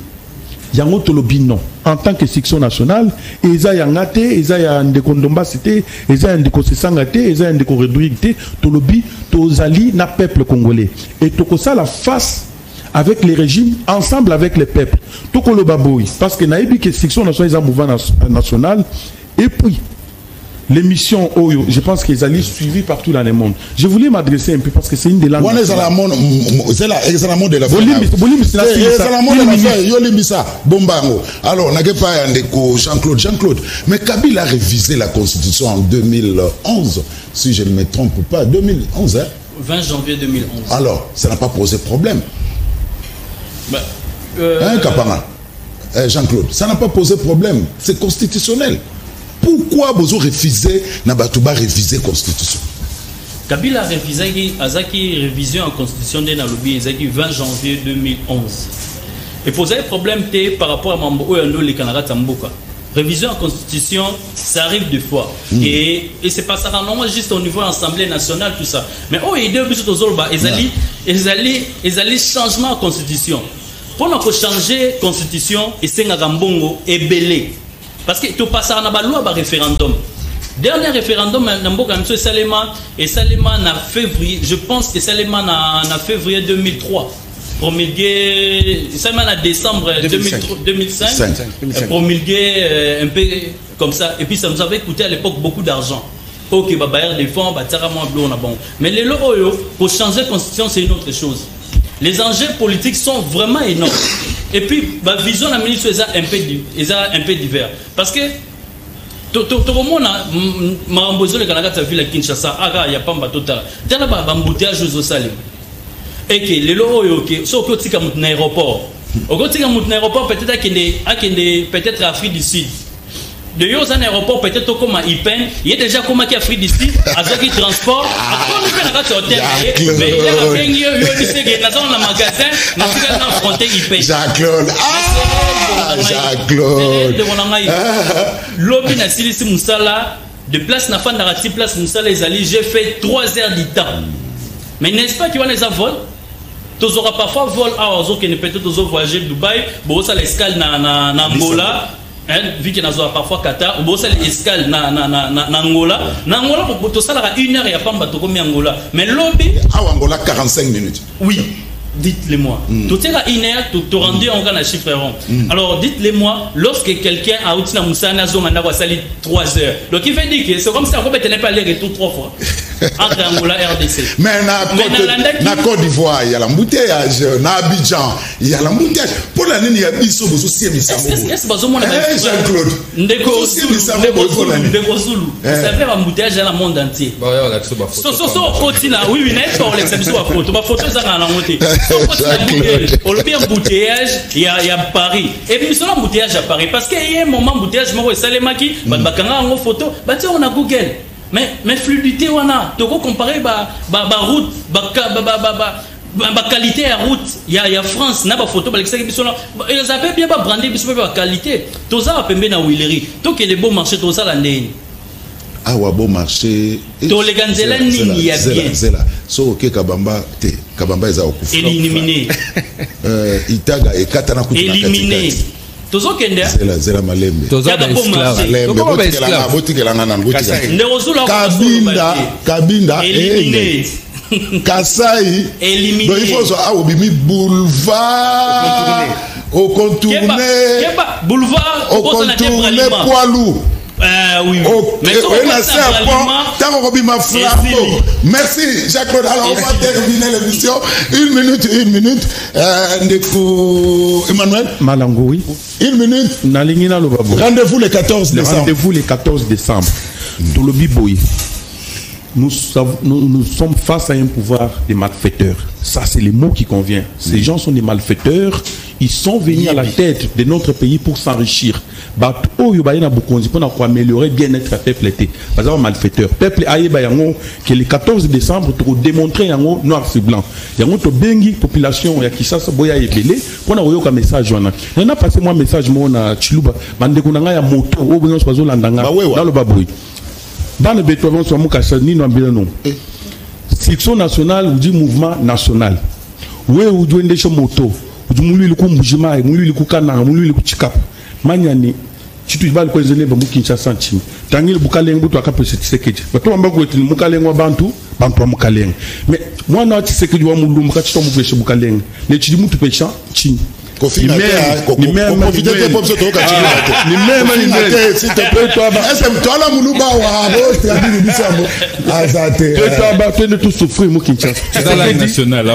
Yango tolobi non. En tant que section nationale, Eza Yangate, Eza Yandeko Ndombasite, Eza Yandeko Sesangate, Eza Yandeko Redouigte, tolobi, Tozali na peuple congolais. Et Tokosa la face avec les régimes, ensemble avec les peuples. Tokolo Baboui, parce que naïbi que section nationale est un mouvement national, et puis l'émission Oyo, je pense qu'ils allaient suivis partout dans le monde. Je voulais m'adresser un peu parce que c'est une des langues. C'est la monde de la alors, on n'a pas Jean-Claude. Jean-Claude, mais Kabila a révisé la Constitution en 2011, si je ne me trompe pas. 2011, hein? 20 janvier 2011. Alors, ça n'a pas posé problème. Hein, Kapana? Jean-Claude, ça n'a pas posé problème. C'est constitutionnel. Pourquoi vous refusez Nabatouba réviser la Constitution? Kabila a révisé Azaki révision en Constitution de Nalobi Azaki 20 janvier 2011. Et poser problème par rapport à Mambo Oyando les Canada Tamboka. Révision en Constitution, ça arrive deux fois. Et c'est pas ça normalement juste au niveau de l'Assemblée nationale, tout ça. Mais il y a des changements en Constitution. Pour nous changer la Constitution, et c'est un Gambongo et belé. Parce que tu passes à la loi par référendum. Dernier référendum, et Salema en février, je pense que Salema en février 2003. Promulgué, Salema en décembre 2005. Promulgué un peu comme ça. Et puis ça nous avait coûté à l'époque beaucoup d'argent. Ok, bah bailler des fonds, bah bon. Mais les lois pour changer la constitution, c'est une autre chose. Les enjeux politiques sont vraiment énormes. Et puis, la vision de la ministre est un peu divers. Parce que, tout le monde a besoin de Canada, vu la Kinshasa, il n'y a pas de total. Il y a un embouteillage aux Salim. Et que les lois, si on a un aéroport, peut-être à Afrique du Sud. De yo un aéroport peut-être comme à Ipen, il y a déjà comme à Afrique du Sud, avec qui transport, à quoi nous faisons hôtel, mais il y a un dans le magasin, nous sommes affronter Ipen. Jacques-Claude, Jacques-Claude. Lobby na Silisi Moussala, de place na fan narrative place Moussala les alliés, j'ai fait 3 heures du temps. Mais n'est-ce pas qu'il va les avoir? Tu auras parfois vol à Ozo qui ne peut être voyager de Dubaï, bon ça l'escale na Angola. Vu qu'il y a parfois Qatar, ou bien l'escale na Angola. Na Angola, pour tout ça, il y a 1 heure, il n'y a pas de comme Angola. Mais lobby. Ah, Angola, 45 minutes. Oui, dites-le-moi. Tout est là, 1 heure, tu rendu en gagne chiffre rond. Alors, dites-le-moi, lorsque quelqu'un a outil na Moussana, Zomanda va salir 3 heures. Donc, il fait dire que c'est comme ça qu'on peut tenir pas les retours 3 fois. Entre Angola et RDC. Mais na Côte d'Ivoire, il y a l'embouteillage. Na Abidjan, il y a l'embouteillage. Pour l'année, il y a Bissau, vous aussi, est-ce que Jean-Claude. Ndeko Zulu. Vous savez, l'embouteillage dans le monde entier. Oui, n'est-ce pas l'exception à photo. Ma photo, ça va en monter. Au bien embouteillage, il y a Paris. Et puis, sur l'embouteillage à Paris. Parce qu'il y a un moment embouteillage, moi, je sais Maki, en photo, on a Google. Mais fluidité, on a. Tu peux comparer la route, la qualité à route. Il y a France, il y a des photos, ils avaient bien brandé la qualité. Tout ça, on peut mettre dans Willery. Tout les beaux marchés, tout ça, là, ah, ouais, bon marché. Tout les ganzela, il y a bien. So, ok, Kabamba, ils ont éliminé. Itaga et Katana Koutina. Éliminé. Zela Malembe. Kabinda éliminé. Kasai éliminé. Donc il faut ça Obimi boulevard au contourné boulevard au contourné poids lourd. Oui. Mais merci Jacques-Claude. Alors on va terminer l'émission. 1 minute. Emmanuel Malango, oui. 1 minute. Rendez-vous le 14 décembre. Rendez-vous le 14 décembre. Tolobi Boy. nous sommes face à un pouvoir des malfaiteurs. Ça, c'est le mot qui convient. Ces gens sont des malfaiteurs. Ils sont venus à la tête de notre pays pour s'enrichir. Pour améliorer bien-être à peuple. Parce que malfaiteur. Peuple que le 14 décembre, pour démontrer noir sur blanc. Il y a une population qui s'est ébélée. Pour avoir un message. On a passé un message à Chiluba. Dans le babouille. Dans le béton, section nationale ou du mouvement national. Oui, ou du moto. Ou du moulu le kumbujima, moulu le kukana, moulu le kuchikap. Maniani, tu vas le coiser dans Kinshasa. Tangi le boukaleng, tu as capé cette séquette. Mais toi, on va goûter le moukaleng ou bantu, bantu à moukaleng. Mais moi, non, tu sais que tu vas mouloum, quand tu tombes au péché boukaleng. Les tu dis moutou péchant, chine. Ni même profiter des pauvres autres ni même s'il te plaît toi toi la muluba wa bo traduit bisambo azate toi ba tu ne tout souffrir mo Kinshasa dans la nationale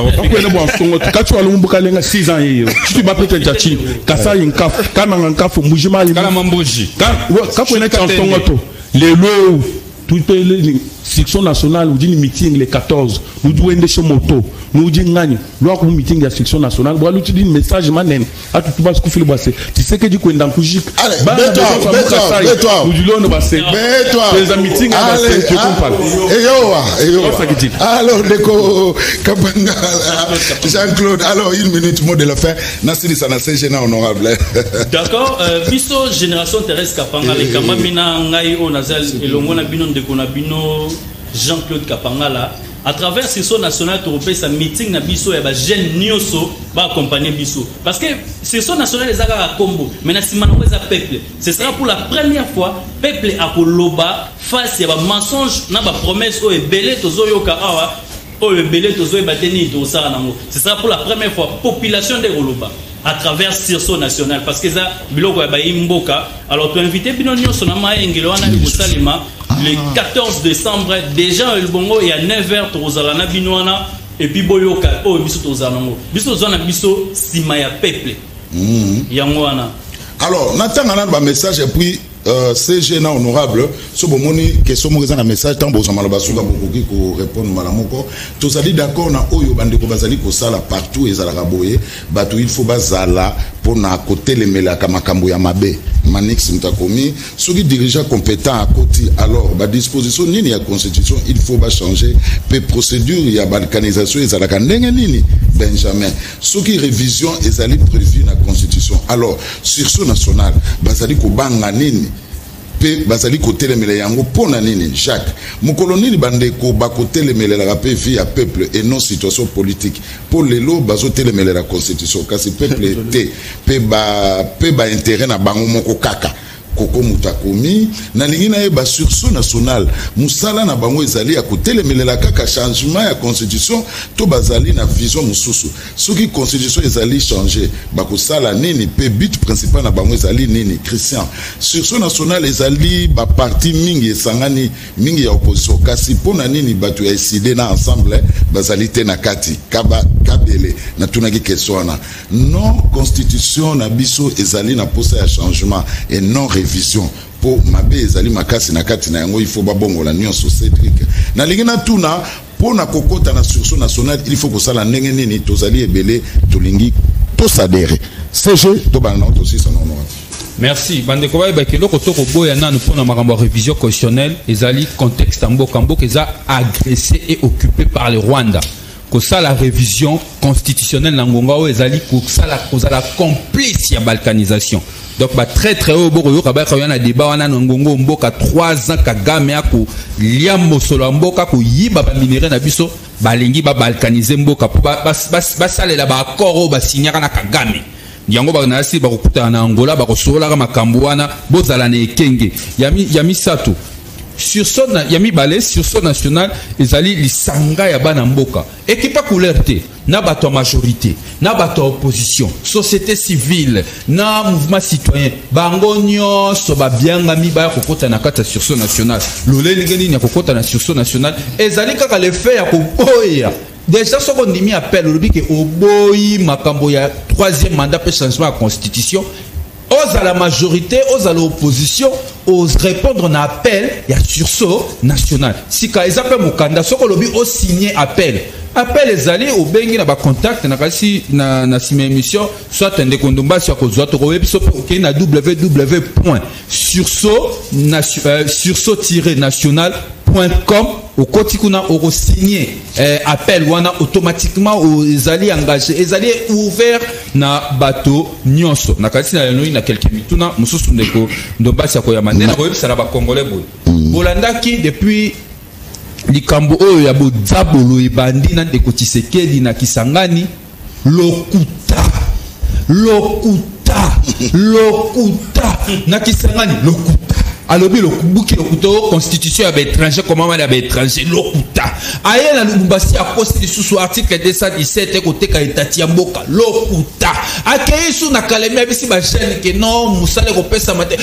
quand tu as le mbukalenga 6 ans tu vas peut-être tchachi kasa yinkaf kana ngankaf mujima kana mamboji quand on est en tongoto les lots tout les section nationale ou dit meeting les 14 nous devons des choses moto nous dit gagne lors du meeting de la section nationale voilà tu dis message manen à tout bas coup le basé tu sais que du coup dans Kujik toi nous disons basé toi les meeting à basé tu comprends alors Deko Kapanga Jean-Claude alors une minute mot de la fin Nassiri sana gênant honorable d'accord biso génération Thérèse Kapanga les kamamina ngai onazal elongona bino ndeko na bino Jean-Claude Kapangala à travers Section nationale européenne sa meeting na biso ya ba jeune nyoso ba accompagner biso parce que Section nationale ezaka ka combo mais na simana ko za peuple ce sera pour la première fois peuple akoloba face ya ba mensonge na ba promesse o ebele tozoyoka awa o ebele tozoye bateni to sara nango ce sera pour la première fois population de Roloba à travers Section nationale parce que ça biloko ya ba imboka alors tu invité bino nyoso na maengelo wana ni Salima le 14 décembre déjà le bongo il y a 9h tozalana binwana et puis boyoka o biso tozalango biso zona biso sima ya peuple yango wana alors natanga na ba message et puis c'est gênant honorable so bomoni question mo un message tant bo zamala basuka bokoki ko répondre malamoko tozali d'accord na oyo bandeko bazali ko sala partout ezala boye bato il faut bazala pour na côté les melaka makambo ya mabe manix mtakomi soki dirigeant compétent à côté alors ba disposition nini ya constitution il faut ba changer pe procédure ya balkanisation ezala ndenge nini Benjamin soki révision ezali prévu na constitution alors sur ce national bazali ko banga nini pe bazali kotelemela yango pona nini Jacques mukoloni bandeko bakotelemela la paix via peuple et non situation politique pour lelo bazotelemela la constitution kasi peuple te pe ba intérêt na bango moko kaka koko mutakomi na lingina eba sursaut national musala na bango ezali ya kotelemelela kaka changement ya constitution to bazali na vision mususu soki constitution ezali changer bakosala nini pe but principal na bango ezali nini Christian sursaut national ezali ba parti mingi esangani mingi ya opposition kasi pona nini batu ya décider na ensemble bazali te na kati kabele na tunaki question na non constitution na biso ezali na posa ya changement et non révision pour mabe ezali makasi na kati na yango il faut babongola nyonso Cédric na lingina tuna pour na kokota na sursaut national il faut que ça la ndenge nini tozali ebele tolingi to sadere CG to bana aussi son nom. Merci bandeko ba ke loko to ko boya nanu pona makambo révision constitutionnelle ezali contexte mboka eza agressé et occupé par le Rwanda que ça la révision constitutionnelle na ngonga o ezali ko ça la complice ya balkanisation. Donc ba très très haut boko ka ba ka yana débat wana ngongo mboka 3 ans Kagame ako liambo solo mboka ko yiba ba minéraux na biso balingi ba balkaniser mboka ba salela ba accord ba signer na Kagame yango ba na si ba kokuta na Angola ba kosola ka makambo wana bozala na ekenge yami sato sur son yami balé sur son national ezali lisanga ya bana mboka équipe couleur te na bato majorité na bato opposition société civile na mouvement citoyen bango nyonso ba bianga mi ba kokota na kata sur son national loleli ngeni na kokota na sur son national ezali kaka le fait ya koboya déjà ce qu'on dit appel au que oboyi makambo ya 3e mandat pe changement de constitution aux à la majorité, aux à l'opposition, aux répondre à appel, il y a sursaut national. Si quand ils appellent Mokanda, ce qu'on lobby au signé appel. Appel les alliés au bengi na ba contact na kasi na sima émission soit un décondomba sur kozwa to web so OK na www.sursaut-national.com au kotikuna au signer appel wana automatiquement aux alliés engagés les alliés ouverts na bateau nyonso na kasi na leno na quelques mituna mususu ndeko ndomba sur ko ya manena web ça na ba congolais bolandaki depuis likambo oyo ya bodzabolo ebandi na ndeko Tshisekedi na Kisangani lokuta na Kisangani lokuta alobi lokubuki lokuta constitution ya étranger comment mal ya étranger lokuta aye na Lubumbashi a posté sous article 217 côté ka etati ya mboka lokuta akei sous na Kalemie bisi ba jeune que non musale ko pesa mate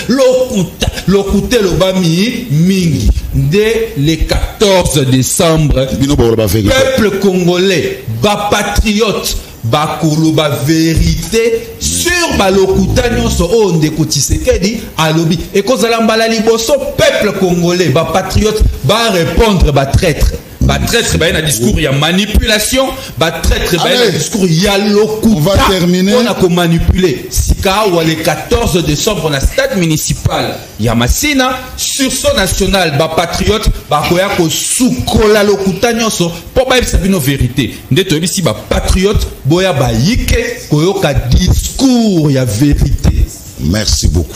lokuta lobami mingi dès le 14 décembre peuple congolais ba patriote bakolo ba vérité sur balokuta nyonso o ndeko Tshisekedi alobi et kozala mbala liboso peuple congolais ba patriote ba répondre ba traître ba discours il y a manipulation ba traître discours il y a lokuta on va terminer on a ko manipuler sika ou le 14 décembre na stade municipal ya Masina sursaut national ba patriote ba koya ko sukola lokuta nyonso po ba sabino vérité ndeto bisi ba patriote boya ba yike koyoka discours ya vérité. Merci beaucoup.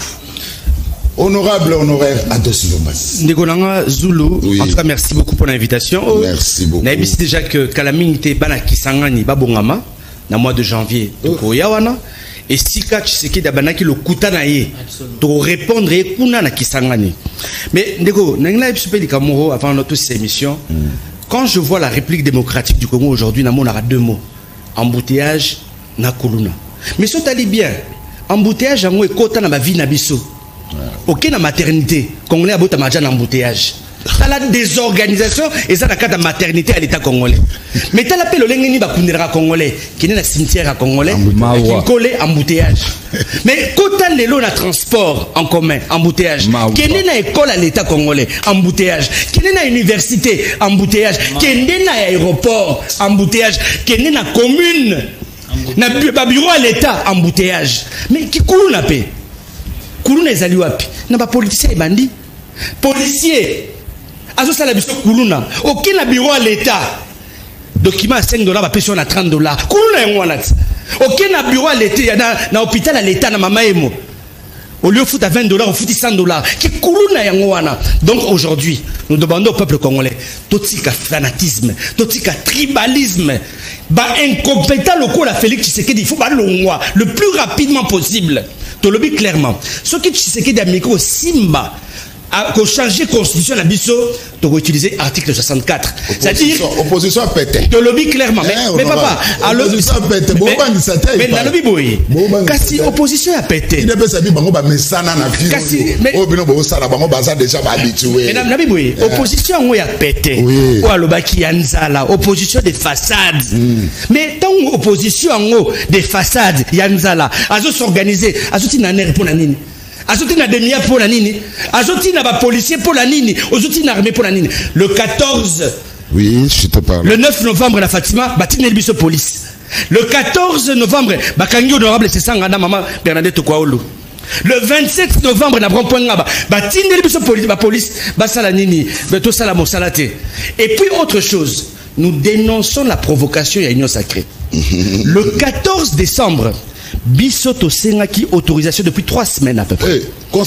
Honorable honoraire Ados Lombas. Ndegonanga Zulu, oui. En tout cas merci beaucoup pour l'invitation. Merci beaucoup. N'a dit déjà que Kalamingite bana Kisangani babongama na mois de janvier to koyawana et sika Tshisekedi abanaki le kutana ye to répondre et kuna na Kisangani. Mais ndeko nangla ipsupeli kamoro avant notre émission. Quand je vois la République démocratique du Congo aujourd'hui na monara deux mots. Embouteillage na kuluna. Mais so tali bien. Embouteillage yango ekota na ba vie na biso. Ok, na maternité, congolais a beau en embouteillage. T'as la désorganisation et ça, la maternité à l'état congolais. Mais t'as l'appel au Lengeni Bakundera congolais, qui est dans le cimetière à congolais, qui collé embouteillage. Mais quand t'as les lots de transport en commun, embouteillage. Qui est dans l'école à l'état congolais, embouteillage. Qui est dans l'université, embouteillage. Qui est dans l'aéroport, embouteillage. Qui est dans la commune, dans bureau à l'état, embouteillage. Mais qui coule la paix? Kuluna ezali wapi na ba politicien bandi policier azo sala biso kuluna okina bureau à l'état document à $5 ba pension à $30 kuluna yango wana okina bureau à l'état na hôpital à l'état na mama emo au lieu de foutre à $20 on fout $100 qui kuluna yango wana. Donc aujourd'hui nous demandons au peuple congolais totika fanatisme totika tribalisme ba incompétent locaux la Félix Tshisekedi il faut ba longwa le plus rapidement possible. Tu le dis clairement. Ce qui Tshisekedi a micro Simba a changé la constitution la biso, tu vas utiliser l'article 64. C'est-à-dire opposition a pété. Tu le dis clairement. Mais papa, opposition a pété. Mais dans le biboui, kasi opposition a pété. Il ne peut pas dire bango ba mesana na vie. Mais au bino bo sala bango baza déjà habitué. Mais dans le biboui, opposition on a pété. Ou alobaki yanzala, opposition des façades. Mais tant opposition en haut des façades yanzala, azo s'organiser, azo tinane pour nini. Azoti na demia pour la nini, azoti na ba policier pour la nini, azoti na armée pour la nini. Le 14, oui, je te parle. Le 9 novembre la Fatima, batine biso police. Le 14 novembre, bakangi honorable Sesanga na maman Bernadette Kwaolo. Le 27 novembre na Brompoint ngaba, batine biso police, ba police, ba sala nini, beto sala mo salate. Et puis autre chose, nous dénonçons la provocation et l'union sacrée. Le 14 décembre, Bissoto Sengaki autorisation depuis 3 semaines à peu près. Ben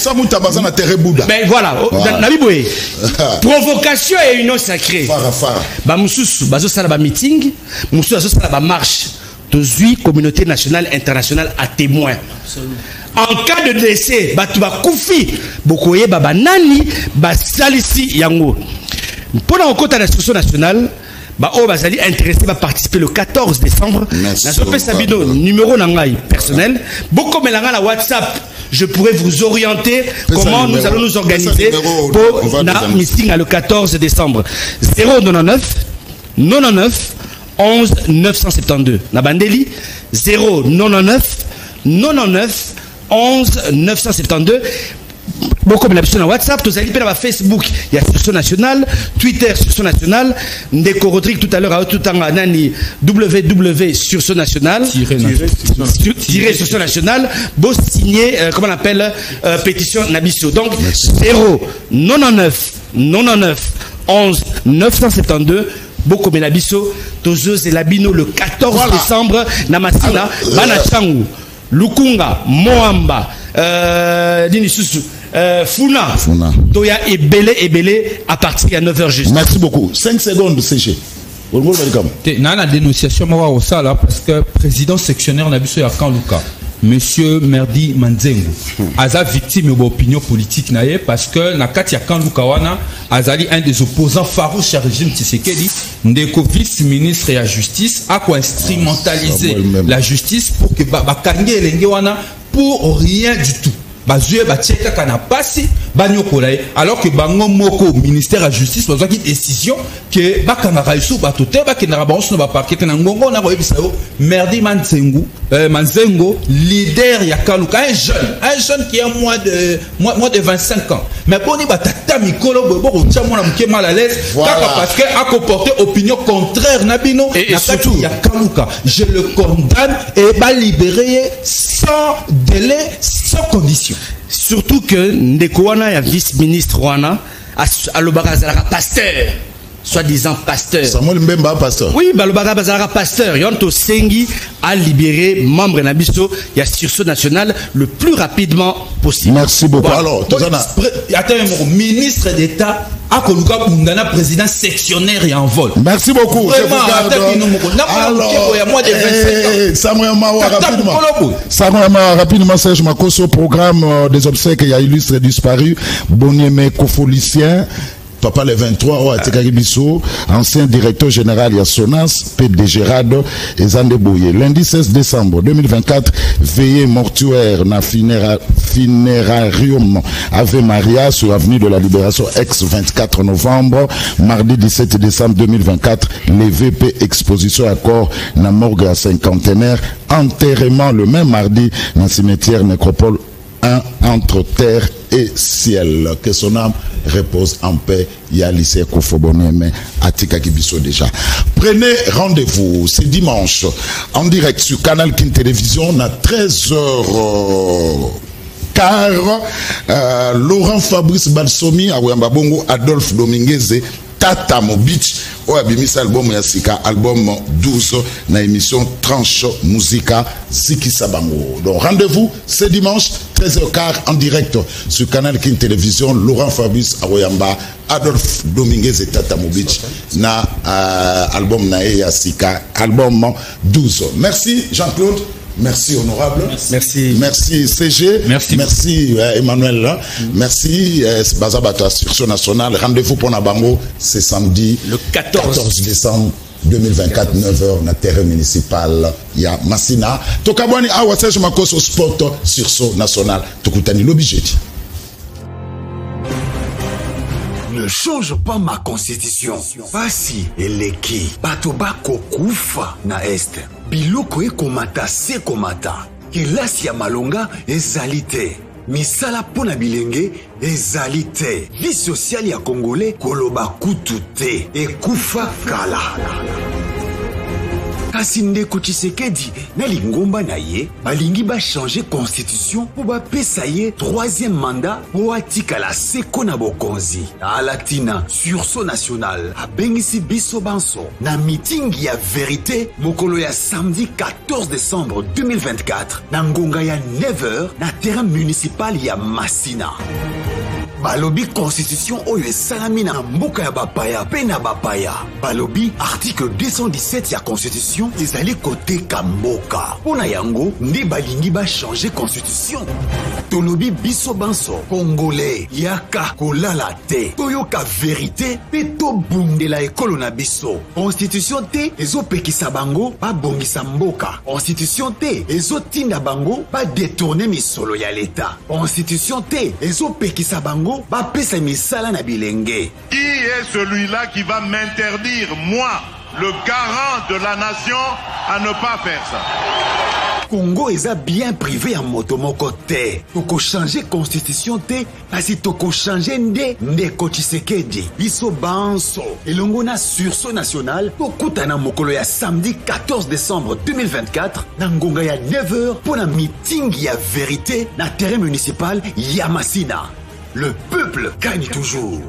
voilà, provocation et union sacrée. Ba mususu bazo sala ba meeting, mususu bazo sala ba marche. Tozui communauté nationale internationale à témoin. En cas de décès, batu ba kufi, bokoye baba nani ba salisi yango. Pour la rencontre à l'instruction nationale, bah oh bah intéressé va participer le 14 décembre. Na sope Sabino numéro nangai personnel. Beaucoup melanga la WhatsApp. Je pourrais vous orienter comment nous allons nous organiser pour la meeting à le 14 décembre. 099 99 11 972. Na bandeli 099 99 11 972. Beaucoup de sur WhatsApp, tous allez sur Facebook, il y a Sursaut National, Twitter Sursaut National, Ndeko Rodrigue tout à l'heure à tout temps nani www.sursaut national Sursaut National, beau signé comment on appelle pétition Nabiso. Donc 099 11 972. Beaucoup de Nabiso, Tozo et Labino le 14 décembre, Namasina, Banachangu, Lukunga, Moamba, Dinisusu. Funa. Toya est belé à partir de 9h juste. Merci beaucoup. 5 secondes, CG. Nana dénonciation au sala parce que président sectionnaire n'a pas à Luka. Monsieur Merdi Manzengo. Aza victime de l'opinion politique naie parce que Nakati Akan Lukawana Azali un des opposants farouches au régime Tshisekedi, Ndeko vice-ministre et à justice a quoi instrumentaliser la justice pour que Bakange Lengewana pour rien du tout. Alors que Bango Moko, ministère de la Justice, a une décision que Merdi Manzengo, leader Yakaluka, un jeune qui a moins de 25 ans. Mais pour nous, mal à l'aise parce qu'il a comporté opinion contraire Nabino et surtout Yakaluka. Je le condamne et va libérer sans délai, sans condition. Surtout que Ndekowana est vice-ministre Rwana à l'Obarazara pasteur, soi-disant pasteur. Samuel Mbemba pasteur. Oui, l'Obarazara pasteur. Yanto Sengi a libéré membre Nabiso, il y a Sursaut National le plus rapidement possible. Merci beaucoup. Voilà. Alors, attends, ministre d'État. Président sectionnaire et en vol. Merci beaucoup. Vraiment, Samuel rapidement, Serge Makoso, au programme des obsèques, il y a illustre disparu, Boniemé Kofolicien, Papa le 23, ancien directeur général Yassonas, PDG Rado et Zandebouye. Lundi 16 décembre 2024, veillée mortuaire na funérarium Ave Maria sur avenue de la Libération ex 24 novembre. Mardi 17 décembre 2024, les VP exposition à corps na morgue à cinquantenaire. Enterrement le même mardi dans cimetière nécropole 1 entre terre et ciel. Que son âme repose en paix. Il y a lycée Kofobone, mais Atika Kibiso déjà. Prenez rendez-vous, c'est dimanche, en direct sur Canal King Télévision, à 13h. Car Laurent Fabrice Balsomi, Bongo, Adolphe Dominguez, Tata Mobich, Oabimisa album Yassika, album 12, na émission Tranche Musica, Ziki Sabango. Donc rendez-vous, c'est dimanche, 13h15 en direct sur Canal King Télévision, Laurent Fabrice Aroyamba, Adolphe Dominguez et Tata Mobich, na album na Yassika, album 12. Merci Jean-Claude. Merci honorable. Merci CG. Merci Emmanuel. Merci Bazabata Sursaut National. Rendez-vous pour Nabango, c'est samedi le 14 décembre 2024, 9h, na terre municipale. Il y a Massina. Tokabwani Awa Serge Makoso Sport Sursaut National. Tokutani l'objet. Ne change pas ma constitution. Basi eleki batoba kokufa na este. Biloko ekomata se komata. Kelasi ya malonga ezali te. Misala pona bilenge ezali te. Vie sociale ya Congolais koloba kutu te. Ekufa kala. Kasi Ndeko Tshisekedi na lingomba na ye balingi ba changer constitution pour ba pesa ye 3e mandat pour atika la seko na bokonzi. Alatina Sursaut National abengisi biso banso na meeting ya vérité mokolo ya samedi 14 décembre 2024 na ngonga ya 9h na terrain municipal ya Massina. Balobi constitution oyo esalami na mboka ya bapaya pe na bapaya. Balobi article 217 ya constitution ezali koteka mboka. Pona yango nde balingi ba changer constitution. Tolobi biso banso Congolais yaka kolala te. Toyoka vérité pe to bundela ekolo na biso. Constitution te ezopekisa bango ba bongisa mboka. Constitution te ezotinda bango ba détourner misolo ya l'État. Constitution te ezopekisa bango qui est celui-là qui va m'interdire, moi, le garant de la nation, à ne pas faire ça? Congo est bien privé en motomoko te. Toko changer constitution te, asi toko changer ndeko Tshisekedi. Biso banso. Elongona sursaut national, tokutana mokolo ya samedi 14 décembre 2024, na ngonga ya 9h pour la meeting ya vérité na terrain municipal ya Masina. Le peuple gagne toujours.